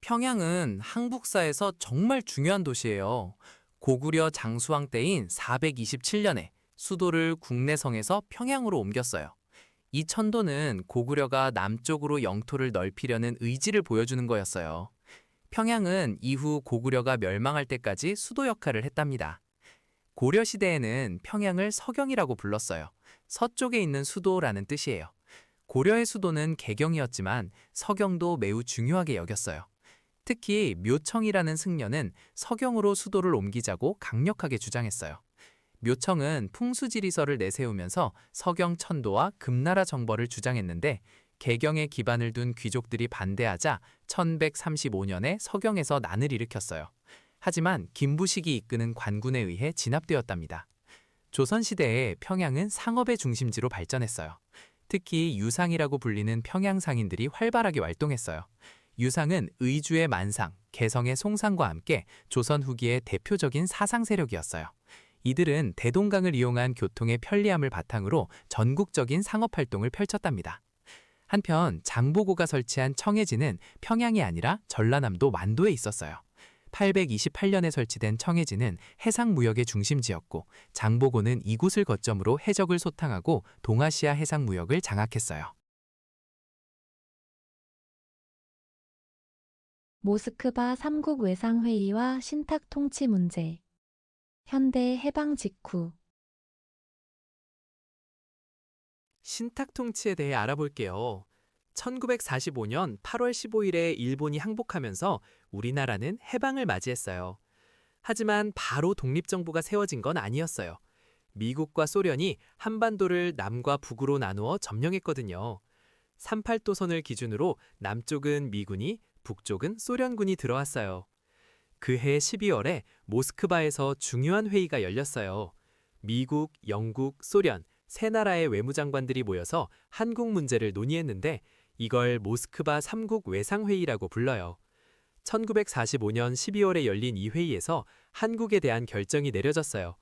평양은 항북사에서 정말 중요한 도시예요. 고구려 장수왕 때인 427년에 수도를 국내성에서 평양으로 옮겼어요. 이 천도는 고구려가 남쪽으로 영토를 넓히려는 의지를 보여주는 거였어요. 평양은 이후 고구려가 멸망할 때까지 수도 역할을 했답니다. 고려 시대에는 평양을 서경이라고 불렀어요. 서쪽에 있는 수도라는 뜻이에요. 고려의 수도는 개경이었지만 서경도 매우 중요하게 여겼어요. 특히 묘청이라는 승려는 서경으로 수도를 옮기자고 강력하게 주장했어요. 묘청은 풍수지리서를 내세우면서 서경 천도와 금나라 정벌을 주장했는데 개경에 기반을 둔 귀족들이 반대하자 1135년에 서경에서 난을 일으켰어요. 하지만 김부식이 이끄는 관군에 의해 진압되었답니다. 조선시대에 평양은 상업의 중심지로 발전했어요. 특히 유상이라고 불리는 평양 상인들이 활발하게 활동했어요. 유상은 의주의 만상, 개성의 송상과 함께 조선 후기의 대표적인 사상 세력이었어요. 이들은 대동강을 이용한 교통의 편리함을 바탕으로 전국적인 상업활동을 펼쳤답니다. 한편 장보고가 설치한 청해진은 평양이 아니라 전라남도 완도에 있었어요. 828년에 설치된 청해진은 해상무역의 중심지였고 장보고는 이곳을 거점으로 해적을 소탕하고 동아시아 해상무역을 장악했어요. 모스크바 3국 외상회의와 신탁 통치 문제. 현대 해방 직후. 신탁 통치에 대해 알아볼게요. 1945년 8월 15일에 일본이 항복하면서 우리나라는 해방을 맞이했어요. 하지만 바로 독립정부가 세워진 건 아니었어요. 미국과 소련이 한반도를 남과 북으로 나누어 점령했거든요. 38도선을 기준으로 남쪽은 미군이, 북쪽은 소련군이 들어왔어요. 그해 12월에 모스크바에서 중요한 회의가 열렸어요. 미국, 영국, 소련, 세 나라의 외무장관들이 모여서 한국 문제를 논의했는데 이걸 모스크바 3국 외상회의라고 불러요. 1945년 12월에 열린 이 회의에서 한국에 대한 결정이 내려졌어요.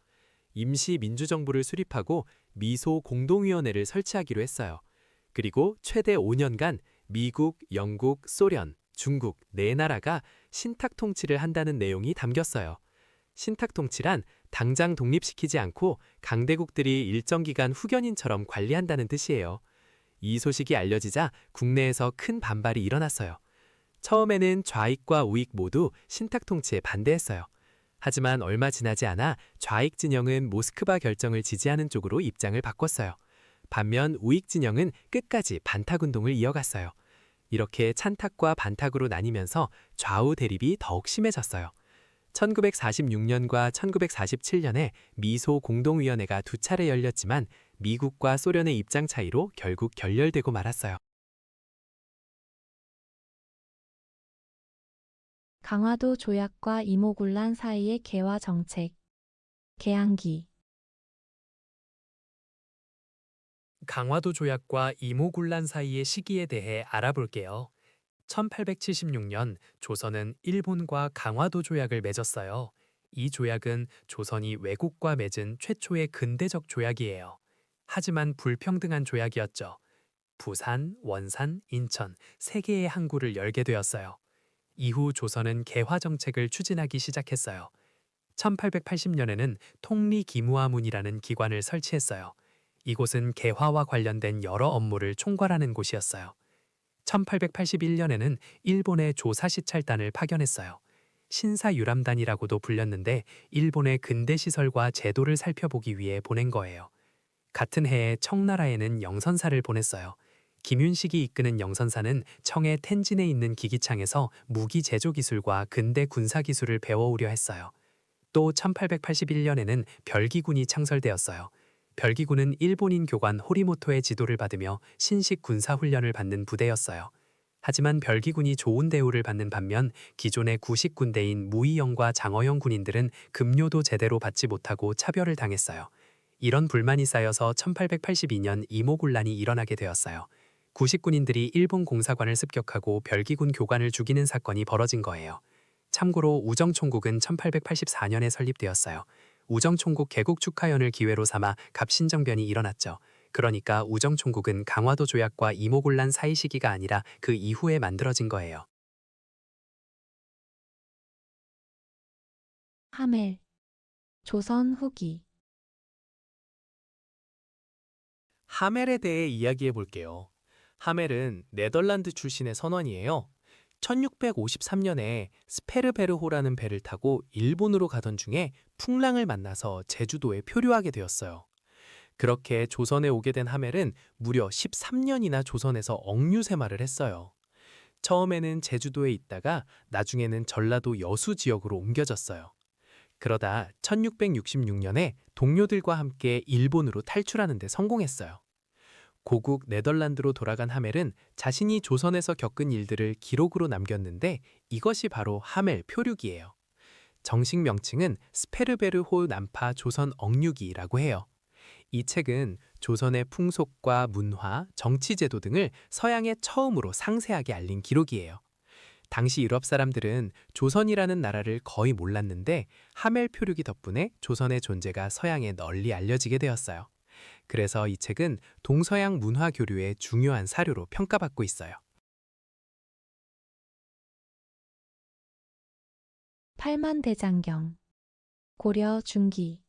임시 민주정부를 수립하고 미소 공동위원회를 설치하기로 했어요. 그리고 최대 5년간 미국, 영국, 소련, 중국 네 나라가 신탁 통치를 한다는 내용이 담겼어요. 신탁 통치란 당장 독립시키지 않고 강대국들이 일정 기간 후견인처럼 관리한다는 뜻이에요. 이 소식이 알려지자 국내에서 큰 반발이 일어났어요. 처음에는 좌익과 우익 모두 신탁 통치에 반대했어요. 하지만 얼마 지나지 않아 좌익 진영은 모스크바 결정을 지지하는 쪽으로 입장을 바꿨어요. 반면 우익 진영은 끝까지 반탁 운동을 이어갔어요. 이렇게 찬탁과 반탁으로 나뉘면서 좌우 대립이 더욱 심해졌어요. 1946년과 1947년에 미소 공동위원회가 두 차례 열렸지만 미국과 소련의 입장 차이로 결국 결렬되고 말았어요. 강화도 조약과 이모군란 사이의 개화 정책. 개항기. 강화도 조약과 이모군란 사이의 시기에 대해 알아볼게요. 1876년 조선은 일본과 강화도 조약을 맺었어요. 이 조약은 조선이 외국과 맺은 최초의 근대적 조약이에요. 하지만 불평등한 조약이었죠. 부산, 원산, 인천 세 개의 항구를 열게 되었어요. 이후 조선은 개화 정책을 추진하기 시작했어요. 1880년에는 통리기무화문이라는 기관을 설치했어요. 이곳은 개화와 관련된 여러 업무를 총괄하는 곳이었어요. 1881년에는 일본의 조사시찰단을 파견했어요. 신사유람단이라고도 불렸는데 일본의 근대시설과 제도를 살펴보기 위해 보낸 거예요. 같은 해에 청나라에는 영선사를 보냈어요. 김윤식이 이끄는 영선사는 청의 텐진에 있는 기기창에서 무기 제조 기술과 근대 군사 기술을 배워오려 했어요. 또 1881년에는 별기군이 창설되었어요. 별기군은 일본인 교관 호리모토의 지도를 받으며 신식 군사 훈련을 받는 부대였어요. 하지만 별기군이 좋은 대우를 받는 반면 기존의 구식 군대인 무의영과 장어영 군인들은 급료도 제대로 받지 못하고 차별을 당했어요. 이런 불만이 쌓여서 1882년 이모군란이 일어나게 되었어요. 구식 군인들이 일본 공사관을 습격하고 별기군 교관을 죽이는 사건이 벌어진 거예요. 참고로 우정총국은 1884년에 설립되었어요. 우정총국 개국 축하연을 기회로 삼아 갑신정변이 일어났죠. 그러니까 우정총국은 강화도 조약과 이모군란 사이 시기가 아니라 그 이후에 만들어진 거예요. 하멜. 조선 후기. 하멜에 대해 이야기해 볼게요. 하멜은 네덜란드 출신의 선원이에요. 1653년에 스페르베르호라는 배를 타고 일본으로 가던 중에 풍랑을 만나서 제주도에 표류하게 되었어요. 그렇게 조선에 오게 된 하멜은 무려 13년이나 조선에서 억류 생활을 했어요. 처음에는 제주도에 있다가 나중에는 전라도 여수 지역으로 옮겨졌어요. 그러다 1666년에 동료들과 함께 일본으로 탈출하는 데 성공했어요. 고국 네덜란드로 돌아간 하멜은 자신이 조선에서 겪은 일들을 기록으로 남겼는데 이것이 바로 하멜 표류기예요. 정식 명칭은 스페르베르호 난파 조선 억류기라고 해요. 이 책은 조선의 풍속과 문화, 정치제도 등을 서양에 처음으로 상세하게 알린 기록이에요. 당시 유럽 사람들은 조선이라는 나라를 거의 몰랐는데 하멜 표류기 덕분에 조선의 존재가 서양에 널리 알려지게 되었어요. 그래서 이 책은 동서양 문화 교류의 중요한 사료로 평가받고 있어요. 팔만대장경. 고려 중기.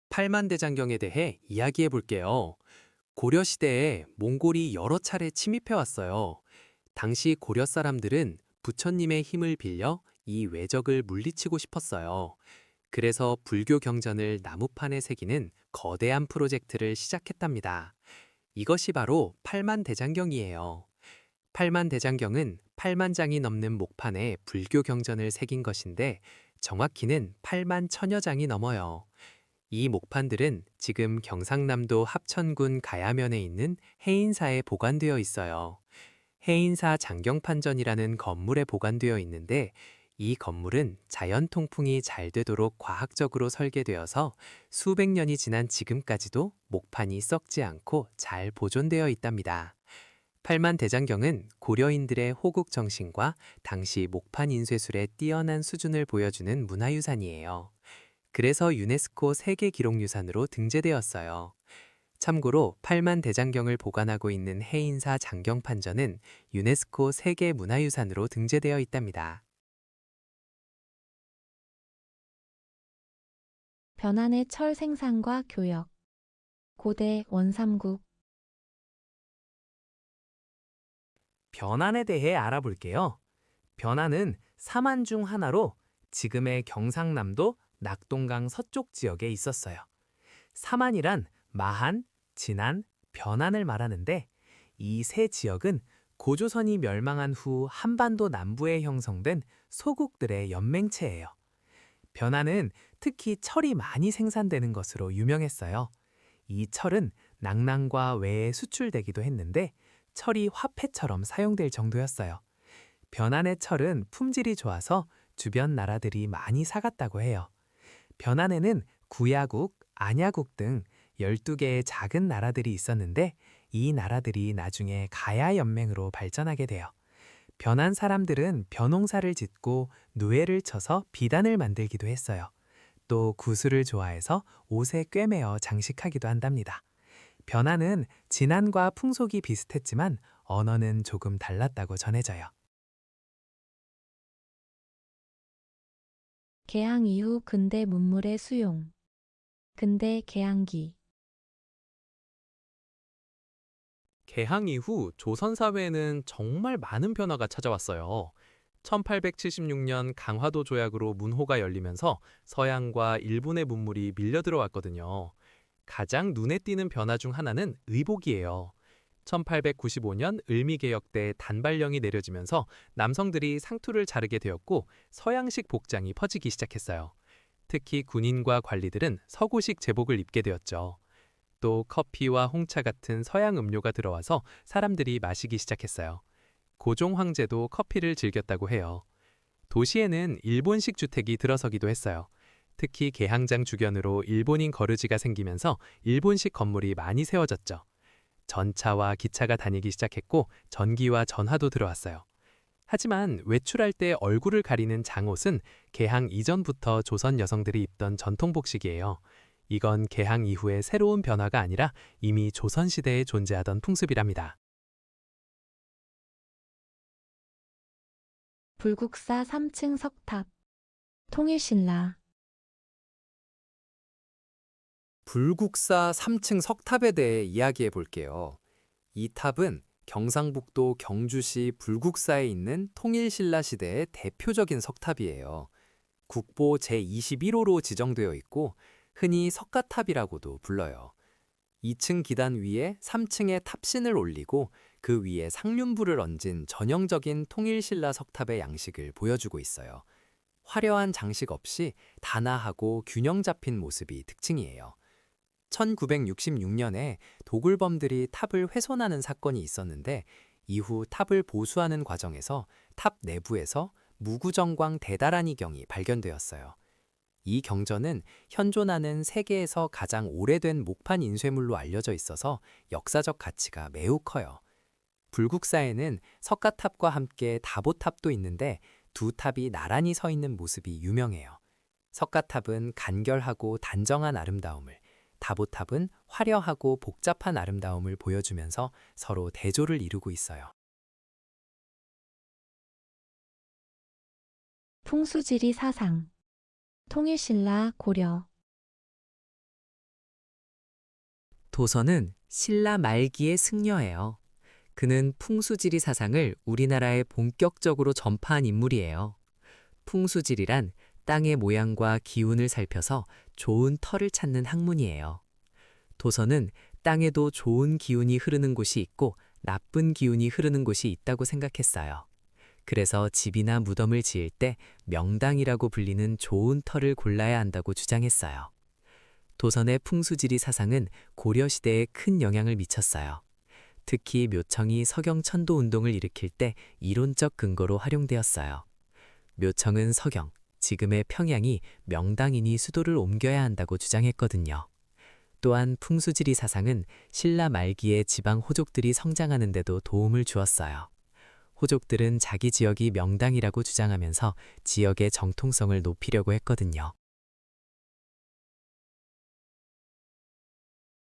팔만대장경에 대해 이야기해 볼게요. 고려 시대에 몽골이 여러 차례 침입해 왔어요. 당시 고려 사람들은 부처님의 힘을 빌려 이 외적을 물리치고 싶었어요. 그래서 불교 경전을 나무판에 새기는 거대한 프로젝트를 시작했답니다. 이것이 바로 팔만대장경이에요. 팔만대장경은 8만 장이 넘는 목판에 불교 경전을 새긴 것인데 정확히는 8만 천여 장이 넘어요. 이 목판들은 지금 경상남도 합천군 가야면에 있는 해인사에 보관되어 있어요. 해인사 장경판전이라는 건물에 보관되어 있는데 이 건물은 자연 통풍이 잘 되도록 과학적으로 설계되어서 수백 년이 지난 지금까지도 목판이 썩지 않고 잘 보존되어 있답니다. 팔만대장경은 고려인들의 호국 정신과 당시 목판 인쇄술의 뛰어난 수준을 보여주는 문화유산이에요. 그래서 유네스코 세계기록유산으로 등재되었어요. 참고로 팔만대장경을 보관하고 있는 해인사 장경판전은 유네스코 세계문화유산으로 등재되어 있답니다. 변환의 철 생산과 교역. 고대 원삼국. 변환에 대해 알아볼게요. 변환은 사만 중 하나로 지금의 경상남도 낙동강 서쪽 지역에 있었어요. 사만이란 마한, 진안, 변환을 말하는데 이 세 지역은 고조선이 멸망한 후 한반도 남부에 형성된 소국들의 연맹체예요. 변환은 특히 철이 많이 생산되는 것으로 유명했어요. 이 철은 낙랑과 외에 수출되기도 했는데 철이 화폐처럼 사용될 정도였어요. 변환의 철은 품질이 좋아서 주변 나라들이 많이 사갔다고 해요. 변환에는 구야국, 안야국 등 12개의 작은 나라들이 있었는데 이 나라들이 나중에 가야 연맹으로 발전하게 돼요. 변환 사람들은 벼농사를 짓고 누에를 쳐서 비단을 만들기도 했어요. 또 구슬을 좋아해서 옷에 꿰매어 장식하기도 한답니다. 변환은 진안과 풍속이 비슷했지만 언어는 조금 달랐다고 전해져요. 개항 이후 근대 문물의 수용. 근대 개항기. 개항 이후 조선 사회에는 정말 많은 변화가 찾아왔어요. 1876년 강화도 조약으로 문호가 열리면서 서양과 일본의 문물이 밀려 들어왔거든요. 가장 눈에 띄는 변화 중 하나는 의복이에요. 1895년 을미개혁 때 단발령이 내려지면서 남성들이 상투를 자르게 되었고 서양식 복장이 퍼지기 시작했어요. 특히 군인과 관리들은 서구식 제복을 입게 되었죠. 또 커피와 홍차 같은 서양 음료가 들어와서 사람들이 마시기 시작했어요. 고종 황제도 커피를 즐겼다고 해요. 도시에는 일본식 주택이 들어서기도 했어요. 특히 개항장 주변으로 일본인 거르지가 생기면서 일본식 건물이 많이 세워졌죠. 전차와 기차가 다니기 시작했고 전기와 전화도 들어왔어요. 하지만 외출할 때 얼굴을 가리는 장옷은 개항 이전부터 조선 여성들이 입던 전통 복식이에요. 이건 개항 이후의 새로운 변화가 아니라 이미 조선시대에 존재하던 풍습이랍니다. 불국사 3층 석탑. 통일신라. 불국사 3층 석탑에 대해 이야기해 볼게요. 이 탑은 경상북도 경주시 불국사에 있는 통일신라 시대의 대표적인 석탑이에요. 국보 제21호로 지정되어 있고 흔히 석가탑이라고도 불러요. 2층 기단 위에 3층의 탑신을 올리고 그 위에 상륜부를 얹은 전형적인 통일신라 석탑의 양식을 보여주고 있어요. 화려한 장식 없이 단아하고 균형 잡힌 모습이 특징이에요. 1966년에 도굴범들이 탑을 훼손하는 사건이 있었는데 이후 탑을 보수하는 과정에서 탑 내부에서 무구정광 대다라니 경이 발견되었어요. 이 경전은 현존하는 세계에서 가장 오래된 목판 인쇄물로 알려져 있어서 역사적 가치가 매우 커요. 불국사에는 석가탑과 함께 다보탑도 있는데 두 탑이 나란히 서 있는 모습이 유명해요. 석가탑은 간결하고 단정한 아름다움을, 다보탑은 화려하고 복잡한 아름다움을 보여주면서 서로 대조를 이루고 있어요. 풍수지리 사상. 통일신라 고려. 도선은 신라 말기의 승려예요. 그는 풍수지리 사상을 우리나라에 본격적으로 전파한 인물이에요. 풍수지리란 땅의 모양과 기운을 살펴서 좋은 터를 찾는 학문이에요. 도선은 땅에도 좋은 기운이 흐르는 곳이 있고 나쁜 기운이 흐르는 곳이 있다고 생각했어요. 그래서 집이나 무덤을 지을 때 명당이라고 불리는 좋은 터를 골라야 한다고 주장했어요. 도선의 풍수지리 사상은 고려시대에 큰 영향을 미쳤어요. 특히 묘청이 서경 천도운동을 일으킬 때 이론적 근거로 활용되었어요. 묘청은 서경, 지금의 평양이 명당이니 수도를 옮겨야 한다고 주장했거든요. 또한 풍수지리 사상은 신라 말기에 지방 호족들이 성장하는 데도 도움을 주었어요. 호족들은 자기 지역이 명당이라고 주장하면서 지역의 정통성을 높이려고 했거든요.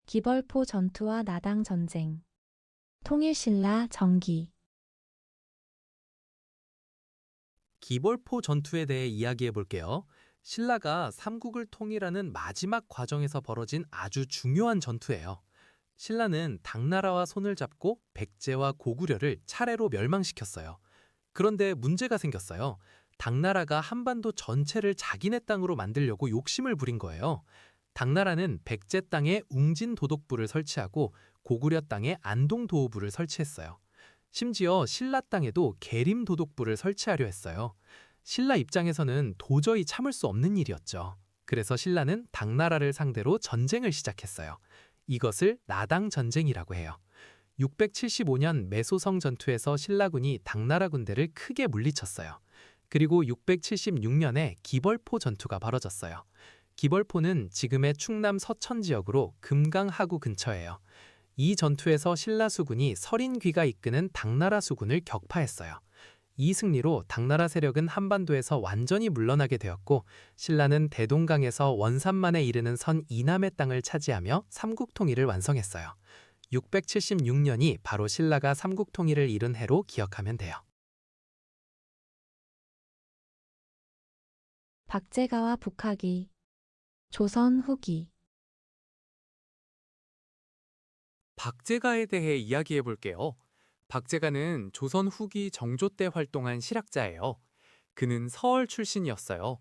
기벌포 전투와 나당 전쟁. 통일신라 정기. 기벌포 전투에 대해 이야기해 볼게요. 신라가 삼국을 통일하는 마지막 과정에서 벌어진 아주 중요한 전투예요. 신라는 당나라와 손을 잡고 백제와 고구려를 차례로 멸망시켰어요. 그런데 문제가 생겼어요. 당나라가 한반도 전체를 자기네 땅으로 만들려고 욕심을 부린 거예요. 당나라는 백제 땅에 웅진도독부를 설치하고 고구려 땅에 안동도호부를 설치했어요. 심지어 신라 땅에도 계림도독부를 설치하려 했어요. 신라 입장에서는 도저히 참을 수 없는 일이었죠. 그래서 신라는 당나라를 상대로 전쟁을 시작했어요. 이것을 나당 전쟁이라고 해요. 675년 매소성 전투에서 신라군이 당나라 군대를 크게 물리쳤어요. 그리고 676년에 기벌포 전투가 벌어졌어요. 기벌포는 지금의 충남 서천 지역으로 금강 하구 근처예요. 이 전투에서 신라 수군이 서린귀가 이끄는 당나라 수군을 격파했어요. 이 승리로 당나라 세력은 한반도에서 완전히 물러나게 되었고 신라는 대동강에서 원산만에 이르는 선 이남의 땅을 차지하며 삼국통일을 완성했어요. 676년이 바로 신라가 삼국통일을 이룬 해로 기억하면 돼요. 박제가와 북하기. 조선 후기. 박제가에 대해 이야기해 볼게요. 박제가는 조선 후기 정조 때 활동한 실학자예요. 그는 서얼 출신이었어요.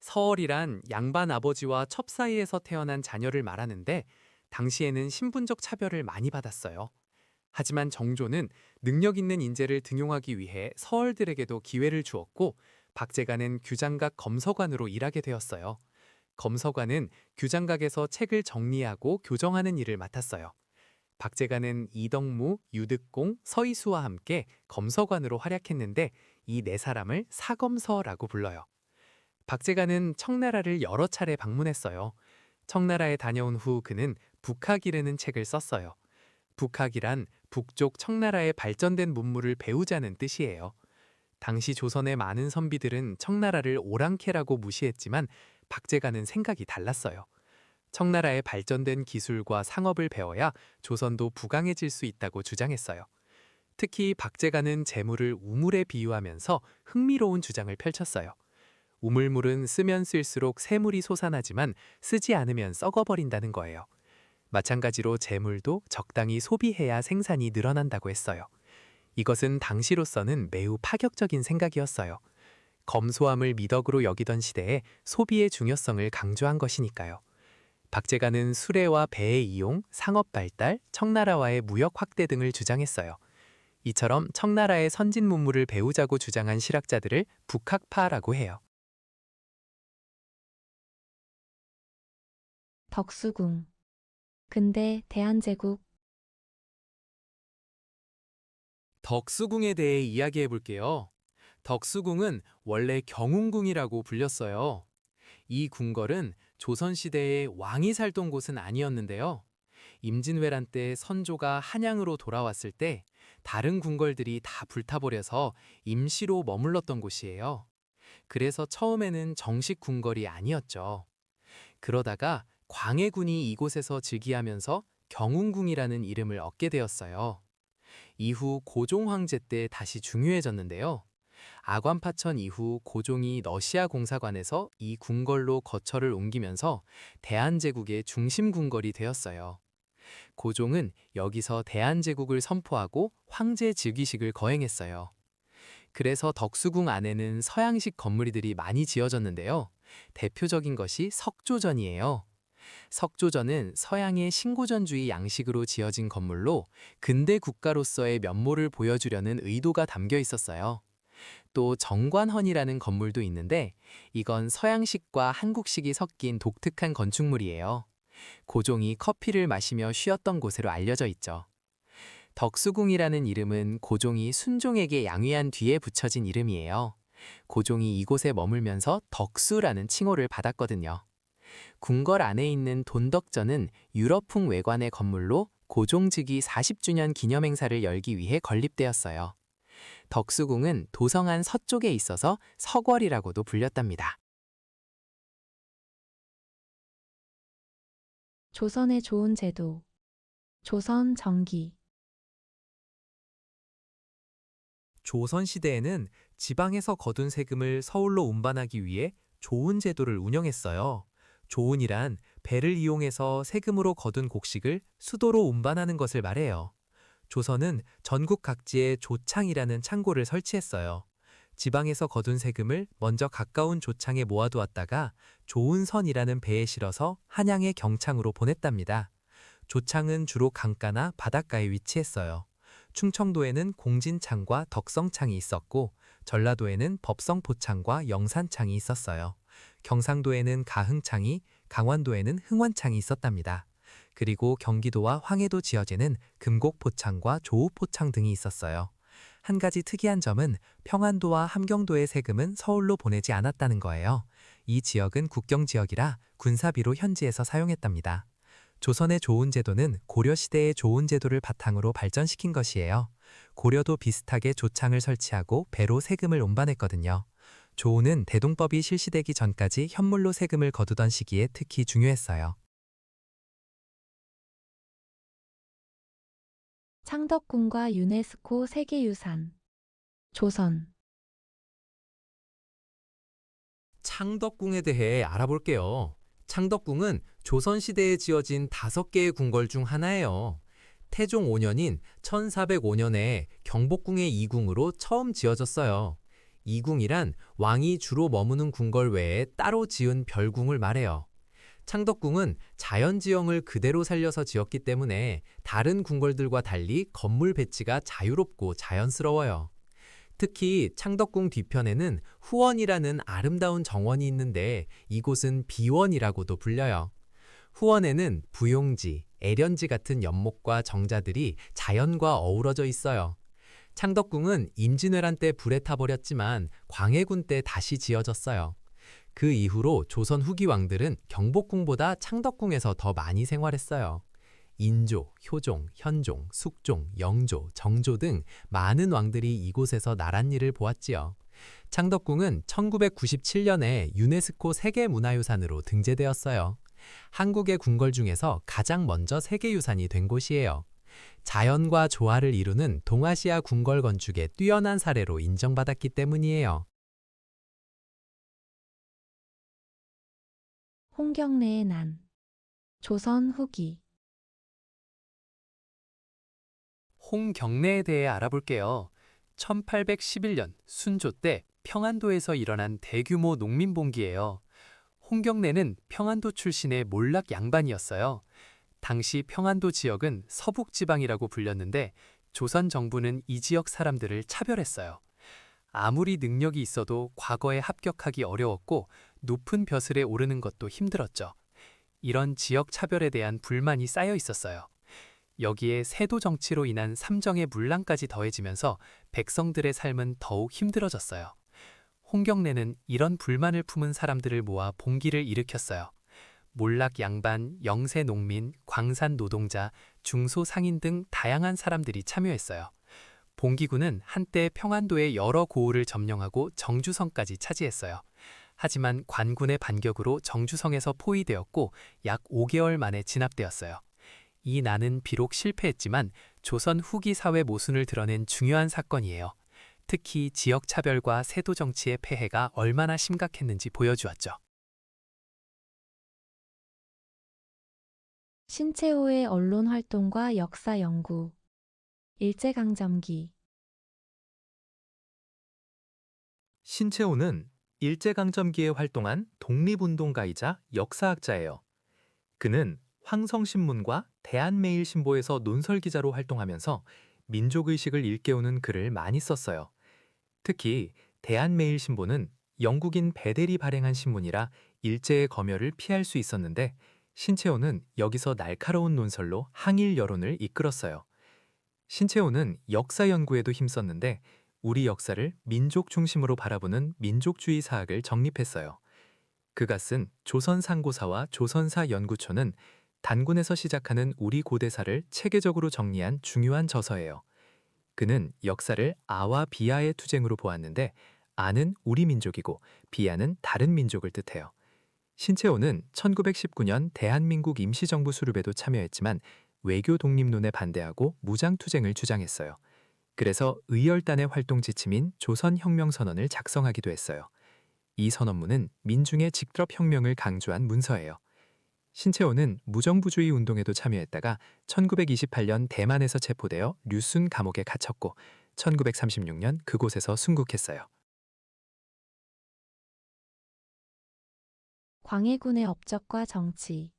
서얼이란 양반 아버지와 첩 사이에서 태어난 자녀를 말하는데 당시에는 신분적 차별을 많이 받았어요. 하지만 정조는 능력 있는 인재를 등용하기 위해 서얼들에게도 기회를 주었고 박제가는 규장각 검서관으로 일하게 되었어요. 검서관은 규장각에서 책을 정리하고 교정하는 일을 맡았어요. 박제가는 이덕무, 유득공, 서이수와 함께 검서관으로 활약했는데 이 네 사람을 사검서라고 불러요. 박제가는 청나라를 여러 차례 방문했어요. 청나라에 다녀온 후 그는 북학이라는 책을 썼어요. 북학이란 북쪽 청나라의 발전된 문물을 배우자는 뜻이에요. 당시 조선의 많은 선비들은 청나라를 오랑캐라고 무시했지만 박제가는 생각이 달랐어요. 청나라의 발전된 기술과 상업을 배워야 조선도 부강해질 수 있다고 주장했어요. 특히 박제가는 재물을 우물에 비유하면서 흥미로운 주장을 펼쳤어요. 우물물은 쓰면 쓸수록 샘물이 솟아나지만 쓰지 않으면 썩어버린다는 거예요. 마찬가지로 재물도 적당히 소비해야 생산이 늘어난다고 했어요. 이것은 당시로서는 매우 파격적인 생각이었어요. 검소함을 미덕으로 여기던 시대에 소비의 중요성을 강조한 것이니까요. 박제가는 수레와 배의 이용, 상업 발달, 청나라와의 무역 확대 등을 주장했어요. 이처럼 청나라의 선진 문물을 배우자고 주장한 실학자들을 북학파라고 해요. 덕수궁. 근대 대한제국. 덕수궁에 대해 이야기해 볼게요. 덕수궁은 원래 경운궁이라고 불렸어요. 이 궁궐은 조선시대에 왕이 살던 곳은 아니었는데요. 임진왜란 때 선조가 한양으로 돌아왔을 때 다른 궁궐들이 다 불타버려서 임시로 머물렀던 곳이에요. 그래서 처음에는 정식 궁궐이 아니었죠. 그러다가 광해군이 이곳에서 즉위하면서 경운궁이라는 이름을 얻게 되었어요. 이후 고종 황제 때 다시 중요해졌는데요. 아관파천 이후 고종이 러시아 공사관에서 이 궁궐로 거처를 옮기면서 대한제국의 중심 궁궐이 되었어요. 고종은 여기서 대한제국을 선포하고 황제 즉위식을 거행했어요. 그래서 덕수궁 안에는 서양식 건물들이 많이 지어졌는데요. 대표적인 것이 석조전이에요. 석조전은 서양의 신고전주의 양식으로 지어진 건물로 근대 국가로서의 면모를 보여주려는 의도가 담겨 있었어요. 또 정관헌이라는 건물도 있는데 이건 서양식과 한국식이 섞인 독특한 건축물이에요. 고종이 커피를 마시며 쉬었던 곳으로 알려져 있죠. 덕수궁이라는 이름은 고종이 순종에게 양위한 뒤에 붙여진 이름이에요. 고종이 이곳에 머물면서 덕수라는 칭호를 받았거든요. 궁궐 안에 있는 돈덕전은 유럽풍 외관의 건물로 고종즉위 40주년 기념행사를 열기 위해 건립되었어요. 덕수궁은 도성안 서쪽에 있어서 서궐이라고도 불렸답니다. 조선의 좋은 제도. 조선 정기. 조선시대에는 지방에서 거둔 세금을 서울로 운반하기 위해 조은 제도를 운영했어요. 조은이란 배를 이용해서 세금으로 거둔 곡식을 수도로 운반하는 것을 말해요. 조선은 전국 각지에 조창이라는 창고를 설치했어요. 지방에서 거둔 세금을 먼저 가까운 조창에 모아두었다가 조은선이라는 배에 실어서 한양의 경창으로 보냈답니다. 조창은 주로 강가나 바닷가에 위치했어요. 충청도에는 공진창과 덕성창이 있었고 전라도에는 법성포창과 영산창이 있었어요. 경상도에는 가흥창이, 강원도에는 흥원창이 있었답니다. 그리고 경기도와 황해도 지역에는 금곡포창과 조우포창 등이 있었어요. 한 가지 특이한 점은 평안도와 함경도의 세금은 서울로 보내지 않았다는 거예요. 이 지역은 국경지역이라 군사비로 현지에서 사용했답니다. 조선의 조은제도는 고려시대의 조은제도를 바탕으로 발전시킨 것이에요. 고려도 비슷하게 조창을 설치하고 배로 세금을 운반했거든요. 조은은 대동법이 실시되기 전까지 현물로 세금을 거두던 시기에 특히 중요했어요. 창덕궁과 유네스코 세계유산. 조선. 창덕궁에 대해 알아볼게요. 창덕궁은 조선시대에 지어진 5개의 궁궐 중 하나예요. 태종 5년인 1405년에 경복궁의 이궁으로 처음 지어졌어요. 이궁이란 왕이 주로 머무는 궁궐 외에 따로 지은 별궁을 말해요. 창덕궁은 자연지형을 그대로 살려서 지었기 때문에 다른 궁궐들과 달리 건물 배치가 자유롭고 자연스러워요. 특히 창덕궁 뒤편에는 후원이라는 아름다운 정원이 있는데 이곳은 비원이라고도 불려요. 후원에는 부용지, 애련지 같은 연못과 정자들이 자연과 어우러져 있어요. 창덕궁은 임진왜란 때 불에 타버렸지만 광해군 때 다시 지어졌어요. 그 이후로 조선 후기 왕들은 경복궁보다 창덕궁에서 더 많이 생활했어요. 인조, 효종, 현종, 숙종, 영조, 정조 등 많은 왕들이 이곳에서 나랏일을 보았지요. 창덕궁은 1997년에 유네스코 세계문화유산으로 등재되었어요. 한국의 궁궐 중에서 가장 먼저 세계유산이 된 곳이에요. 자연과 조화를 이루는 동아시아 궁궐 건축의 뛰어난 사례로 인정받았기 때문이에요. 홍경래의 난. 조선 후기. 홍경래에 대해 알아볼게요. 1811년 순조 때 평안도에서 일어난 대규모 농민봉기예요. 홍경래는 평안도 출신의 몰락 양반이었어요. 당시 평안도 지역은 서북지방이라고 불렸는데 조선 정부는 이 지역 사람들을 차별했어요. 아무리 능력이 있어도 과거에 합격하기 어려웠고 높은 벼슬에 오르는 것도 힘들었죠. 이런 지역 차별에 대한 불만이 쌓여 있었어요. 여기에 세도 정치로 인한 삼정의 문란까지 더해지면서 백성들의 삶은 더욱 힘들어졌어요. 홍경래는 이런 불만을 품은 사람들을 모아 봉기를 일으켰어요. 몰락 양반, 영세 농민, 광산 노동자, 중소상인 등 다양한 사람들이 참여했어요. 봉기군은 한때 평안도의 여러 고을을 점령하고 정주성까지 차지했어요. 하지만 관군의 반격으로 정주성에서 포위되었고 약 5개월 만에 진압되었어요. 이 난은 비록 실패했지만 조선 후기 사회 모순을 드러낸 중요한 사건이에요. 특히 지역 차별과 세도 정치의 폐해가 얼마나 심각했는지 보여주었죠. 신채호의 언론 활동과 역사 연구. 일제강점기. 신채호는 일제강점기에 활동한 독립운동가이자 역사학자예요. 그는 황성신문과 대한매일신보에서 논설기자로 활동하면서 민족의식을 일깨우는 글을 많이 썼어요. 특히 대한매일신보는 영국인 베델이 발행한 신문이라 일제의 검열을 피할 수 있었는데 신채호는 여기서 날카로운 논설로 항일 여론을 이끌었어요. 신채호는 역사 연구에도 힘썼는데 우리 역사를 민족 중심으로 바라보는 민족주의 사학을 정립했어요. 그가 쓴 조선상고사와 조선사 연구초는 단군에서 시작하는 우리 고대사를 체계적으로 정리한 중요한 저서예요. 그는 역사를 아와 비아의 투쟁으로 보았는데 아는 우리 민족이고 비아는 다른 민족을 뜻해요. 신채호는 1919년 대한민국 임시정부 수립에도 참여했지만 외교 독립론에 반대하고 무장투쟁을 주장했어요. 그래서 의열단의 활동 지침인 조선혁명선언을 작성하기도 했어요. 이 선언문은 민중의 직접 혁명을 강조한 문서예요. 신채호는 무정부주의 운동에도 참여했다가 1928년 대만에서 체포되어 류순 감옥에 갇혔고 1936년 그곳에서 순국했어요. 광해군의 업적과 정치.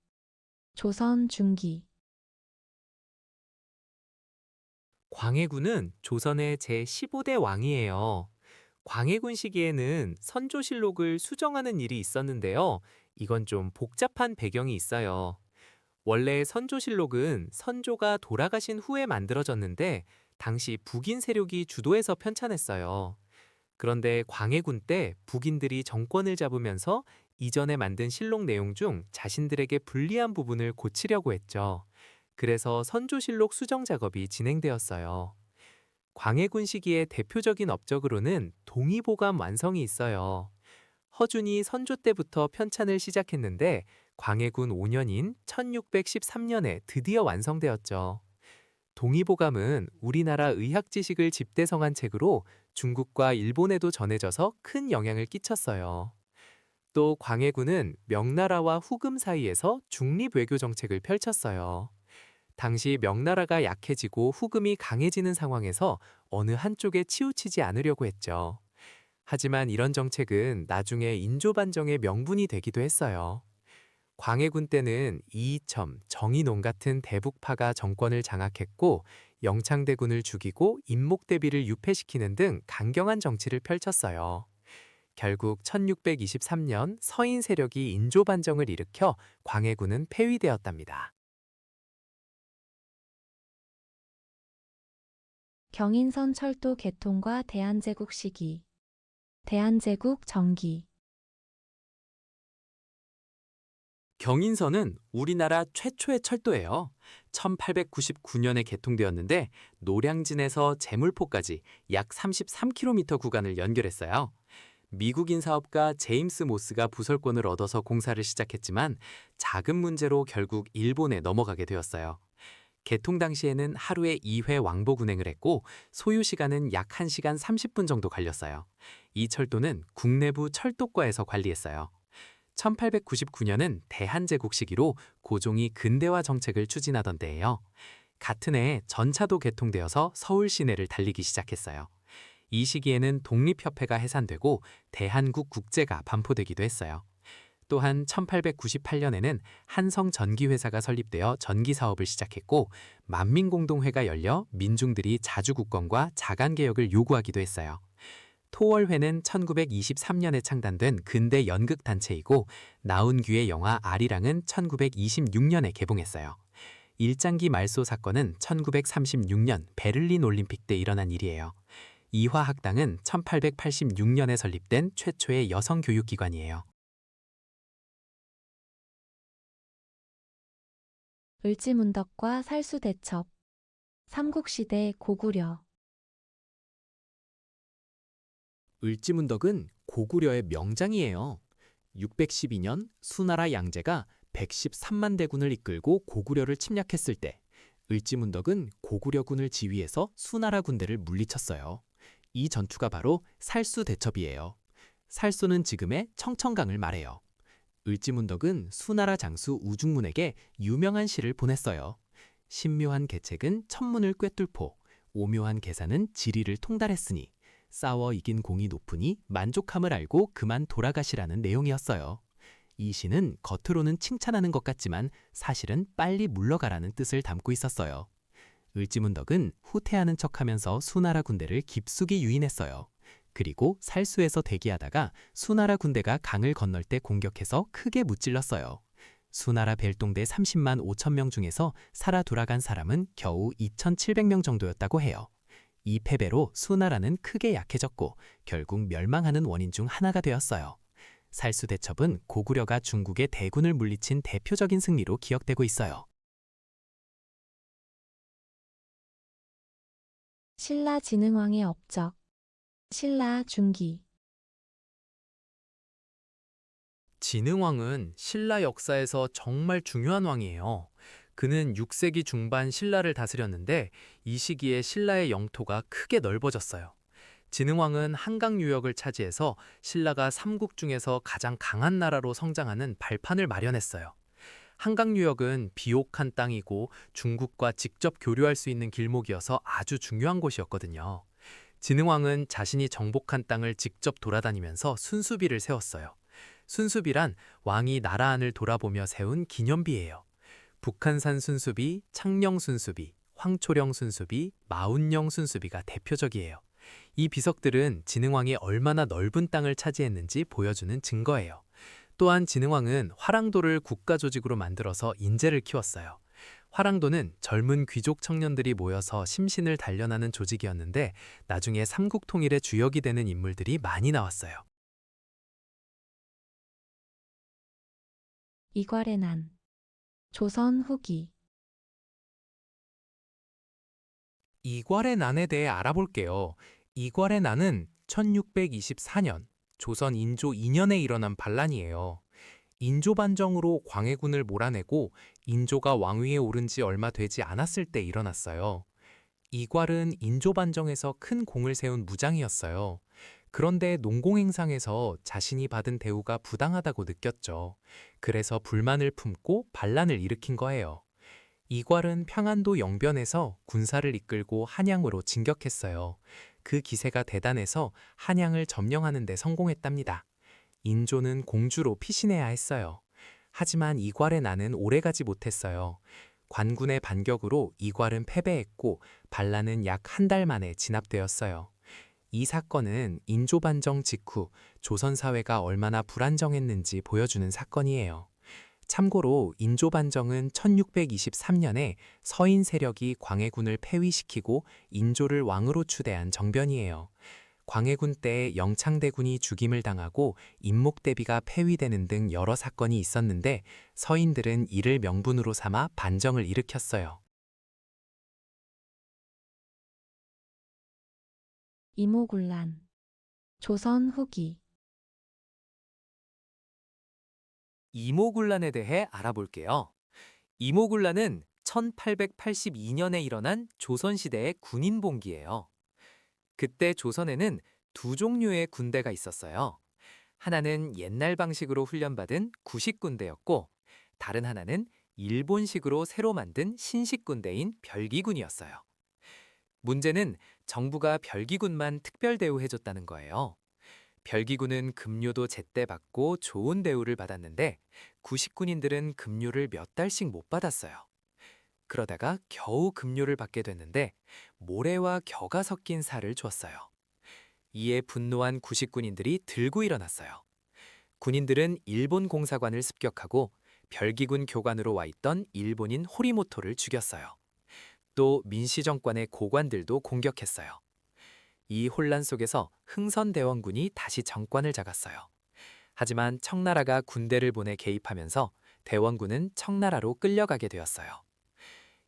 조선 중기. 광해군은 조선의 제15대 왕이에요. 광해군 시기에는 선조실록을 수정하는 일이 있었는데요. 이건 좀 복잡한 배경이 있어요. 원래 선조실록은 선조가 돌아가신 후에 만들어졌는데 당시 북인 세력이 주도해서 편찬했어요. 그런데 광해군 때 북인들이 정권을 잡으면서 이전에 만든 실록 내용 중 자신들에게 불리한 부분을 고치려고 했죠. 그래서 선조실록 수정 작업이 진행되었어요. 광해군 시기의 대표적인 업적으로는 동의보감 완성이 있어요. 허준이 선조 때부터 편찬을 시작했는데 광해군 5년인 1613년에 드디어 완성되었죠. 동의보감은 우리나라 의학 지식을 집대성한 책으로 중국과 일본에도 전해져서 큰 영향을 끼쳤어요. 또 광해군은 명나라와 후금 사이에서 중립 외교 정책을 펼쳤어요. 당시 명나라가 약해지고 후금이 강해지는 상황에서 어느 한쪽에 치우치지 않으려고 했죠. 하지만 이런 정책은 나중에 인조반정의 명분이 되기도 했어요. 광해군 때는 이이첨, 정인홍 같은 대북파가 정권을 장악했고 영창대군을 죽이고 임목대비를 유폐시키는 등 강경한 정치를 펼쳤어요. 결국 1623년 서인 세력이 인조반정을 일으켜 광해군은 폐위되었답니다. 경인선 철도 개통과 대한제국 시기. 대한제국 정기. 경인선은 우리나라 최초의 철도예요. 1899년에 개통되었는데 노량진에서 제물포까지 약 33km 구간을 연결했어요. 미국인 사업가 제임스 모스가 부설권을 얻어서 공사를 시작했지만 작은 문제로 결국 일본에 넘어가게 되었어요. 개통 당시에는 하루에 2회 왕복 운행을 했고 소요 시간은 약 1시간 30분 정도 걸렸어요. 이 철도는 국내부 철도과에서 관리했어요. 1899년은 대한제국 시기로 고종이 근대화 정책을 추진하던 때예요. 같은 해에 전차도 개통되어서 서울 시내를 달리기 시작했어요. 이 시기에는 독립협회가 해산되고 대한국 국제가 반포되기도 했어요. 또한 1898년에는 한성전기회사가 설립되어 전기사업을 시작했고 만민공동회가 열려 민중들이 자주국권과 자간개혁을 요구하기도 했어요. 토월회는 1923년에 창단된 근대 연극단체이고 나운규의 영화 아리랑은 1926년에 개봉했어요. 일장기 말소 사건은 1936년 베를린 올림픽 때 일어난 일이에요. 이화학당은 1886년에 설립된 최초의 여성교육기관이에요. 을지문덕과 살수대첩. 삼국시대 고구려. 을지문덕은 고구려의 명장이에요. 612년 수나라 양제가 113만 대군을 이끌고 고구려를 침략했을 때 을지문덕은 고구려군을 지휘해서 수나라 군대를 물리쳤어요. 이 전투가 바로 살수대첩이에요. 살수는 지금의 청천강을 말해요. 을지문덕은 수나라 장수 우중문에게 유명한 시를 보냈어요. 신묘한 계책은 천문을 꿰뚫고 오묘한 계산은 지리를 통달했으니 싸워 이긴 공이 높으니 만족함을 알고 그만 돌아가시라는 내용이었어요. 이 시는 겉으로는 칭찬하는 것 같지만 사실은 빨리 물러가라는 뜻을 담고 있었어요. 을지문덕은 후퇴하는 척하면서 수나라 군대를 깊숙이 유인했어요. 그리고 살수에서 대기하다가 수나라 군대가 강을 건널 때 공격해서 크게 무찔렀어요. 수나라 벨동대 30만 5천 명 중에서 살아 돌아간 사람은 겨우 2,700명 정도였다고 해요. 이 패배로 수나라는 크게 약해졌고 결국 멸망하는 원인 중 하나가 되었어요. 살수대첩은 고구려가 중국의 대군을 물리친 대표적인 승리로 기억되고 있어요. 신라 진흥왕의 업적. 신라 중기. 진흥왕은 신라 역사에서 정말 중요한 왕이에요. 그는 6세기 중반 신라를 다스렸는데 이 시기에 신라의 영토가 크게 넓어졌어요. 진흥왕은 한강 유역을 차지해서 신라가 삼국 중에서 가장 강한 나라로 성장하는 발판을 마련했어요. 한강 유역은 비옥한 땅이고 중국과 직접 교류할 수 있는 길목이어서 아주 중요한 곳이었거든요. 진흥왕은 자신이 정복한 땅을 직접 돌아다니면서 순수비를 세웠어요. 순수비란 왕이 나라 안을 돌아보며 세운 기념비예요. 북한산 순수비, 창녕 순수비, 황초령 순수비, 마운령 순수비가 대표적이에요. 이 비석들은 진흥왕이 얼마나 넓은 땅을 차지했는지 보여주는 증거예요. 또한 진흥왕은 화랑도를 국가 조직으로 만들어서 인재를 키웠어요. 화랑도는 젊은 귀족 청년들이 모여서 심신을 단련하는 조직이었는데 나중에 삼국 통일의 주역이 되는 인물들이 많이 나왔어요. 이괄의 난. 조선 후기. 이괄의 난에 대해 알아볼게요. 이괄의 난은 1624년 조선 인조 2년에 일어난 반란이에요. 인조 반정으로 광해군을 몰아내고 인조가 왕위에 오른 지 얼마 되지 않았을 때 일어났어요. 이괄은 인조 반정에서 큰 공을 세운 무장이었어요. 그런데 농공행상에서 자신이 받은 대우가 부당하다고 느꼈죠. 그래서 불만을 품고 반란을 일으킨 거예요. 이괄은 평안도 영변에서 군사를 이끌고 한양으로 진격했어요. 그 기세가 대단해서 한양을 점령하는 데 성공했답니다. 인조는 공주로 피신해야 했어요. 하지만 이괄의 난은 오래가지 못했어요. 관군의 반격으로 이괄은 패배했고 반란은 약 한 달 만에 진압되었어요. 이 사건은 인조 반정 직후 조선 사회가 얼마나 불안정했는지 보여주는 사건이에요. 참고로 인조 반정은 1623년에 서인 세력이 광해군을 폐위시키고 인조를 왕으로 추대한 정변이에요. 광해군 때 영창대군이 죽임을 당하고 임목대비가 폐위되는 등 여러 사건이 있었는데 서인들은 이를 명분으로 삼아 반정을 일으켰어요. 이모군란. 조선 후기. 이모군란에 대해 알아볼게요. 이모군란은 1882년에 일어난 조선시대의 군인봉기예요. 그때 조선에는 두 종류의 군대가 있었어요. 하나는 옛날 방식으로 훈련받은 구식군대였고 다른 하나는 일본식으로 새로 만든 신식군대인 별기군이었어요. 문제는 정부가 별기군만 특별 대우해줬다는 거예요. 별기군은 급료도 제때 받고 좋은 대우를 받았는데 구식군인들은 급료를 몇 달씩 못 받았어요. 그러다가 겨우 급료를 받게 됐는데 모래와 겨가 섞인 살을 줬어요. 이에 분노한 구식군인들이 들고 일어났어요. 군인들은 일본 공사관을 습격하고 별기군 교관으로 와 있던 일본인 호리모토를 죽였어요. 또 민시정권의 고관들도 공격했어요. 이 혼란 속에서 흥선대원군이 다시 정권을 잡았어요. 하지만 청나라가 군대를 보내 개입하면서 대원군은 청나라로 끌려가게 되었어요.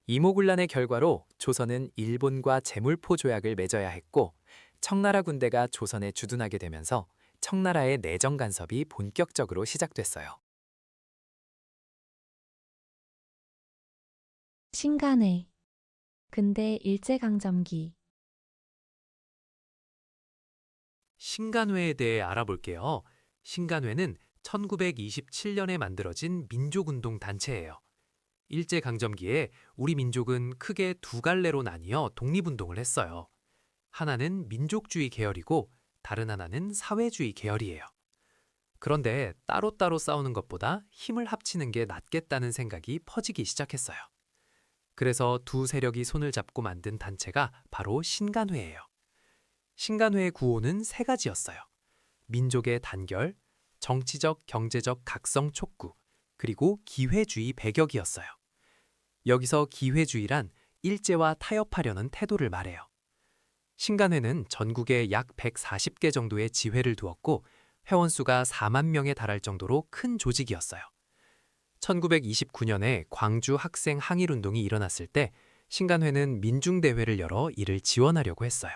이모군란의 결과로 조선은 일본과 제물포 조약을 맺어야 했고 청나라 군대가 조선에 주둔하게 되면서 청나라의 내정 간섭이 본격적으로 시작됐어요. 신간회. 근대 일제강점기. 신간회에 대해 알아볼게요. 신간회는 1927년에 만들어진 민족운동 단체예요. 일제강점기에 우리 민족은 크게 두 갈래로 나뉘어 독립운동을 했어요. 하나는 민족주의 계열이고 다른 하나는 사회주의 계열이에요. 그런데 따로따로 싸우는 것보다 힘을 합치는 게 낫겠다는 생각이 퍼지기 시작했어요. 그래서 두 세력이 손을 잡고 만든 단체가 바로 신간회예요. 신간회의 구호는 세 가지였어요. 민족의 단결, 정치적, 경제적 각성 촉구, 그리고 기회주의 배격이었어요. 여기서 기회주의란 일제와 타협하려는 태도를 말해요. 신간회는 전국에 약 140개 정도의 지회를 두었고 회원수가 4만 명에 달할 정도로 큰 조직이었어요. 1929년에 광주 학생 항일운동이 일어났을 때 신간회는 민중대회를 열어 이를 지원하려고 했어요.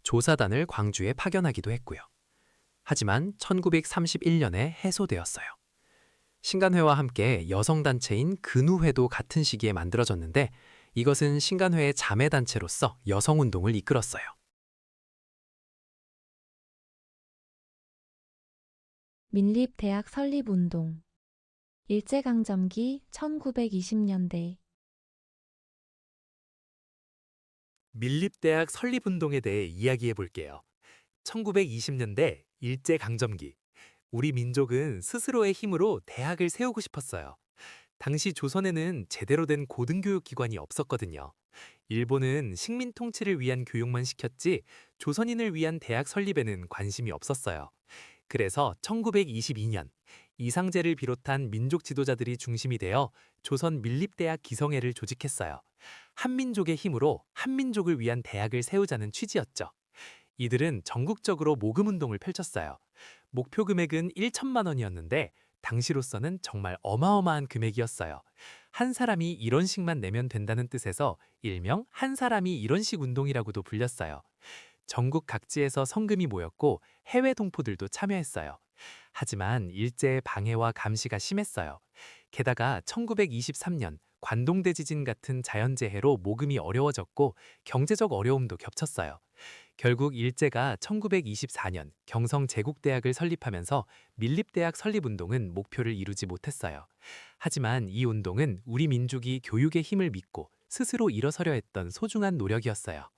조사단을 광주에 파견하기도 했고요. 하지만 1931년에 해소되었어요. 신간회와 함께 여성단체인 근우회도 같은 시기에 만들어졌는데 이것은 신간회의 자매단체로서 여성운동을 이끌었어요. 민립대학 설립운동 일제강점기 1920년대 밀립대학 설립운동에 대해 이야기해 볼게요. 1920년대 일제강점기. 우리 민족은 스스로의 힘으로 대학을 세우고 싶었어요. 당시 조선에는 제대로 된 고등교육기관이 없었거든요. 일본은 식민 통치를 위한 교육만 시켰지 조선인을 위한 대학 설립에는 관심이 없었어요. 그래서 1922년 이상제를 비롯한 민족 지도자들이 중심이 되어 조선 밀립대학 기성회를 조직했어요. 한민족의 힘으로 한민족을 위한 대학을 세우자는 취지였죠. 이들은 전국적으로 모금운동을 펼쳤어요. 목표 금액은 1천만 원이었는데 당시로서는 정말 어마어마한 금액이었어요. 한 사람이 1원씩만 내면 된다는 뜻에서 일명 한 사람이 1원씩 운동이라고도 불렸어요. 전국 각지에서 성금이 모였고 해외 동포들도 참여했어요. 하지만 일제의 방해와 감시가 심했어요. 게다가 1923년 관동대 지진 같은 자연재해로 모금이 어려워졌고 경제적 어려움도 겹쳤어요. 결국 일제가 1924년 경성제국대학을 설립하면서 밀립대학 설립운동은 목표를 이루지 못했어요. 하지만 이 운동은 우리 민족이 교육의 힘을 믿고 스스로 일어서려 했던 소중한 노력이었어요.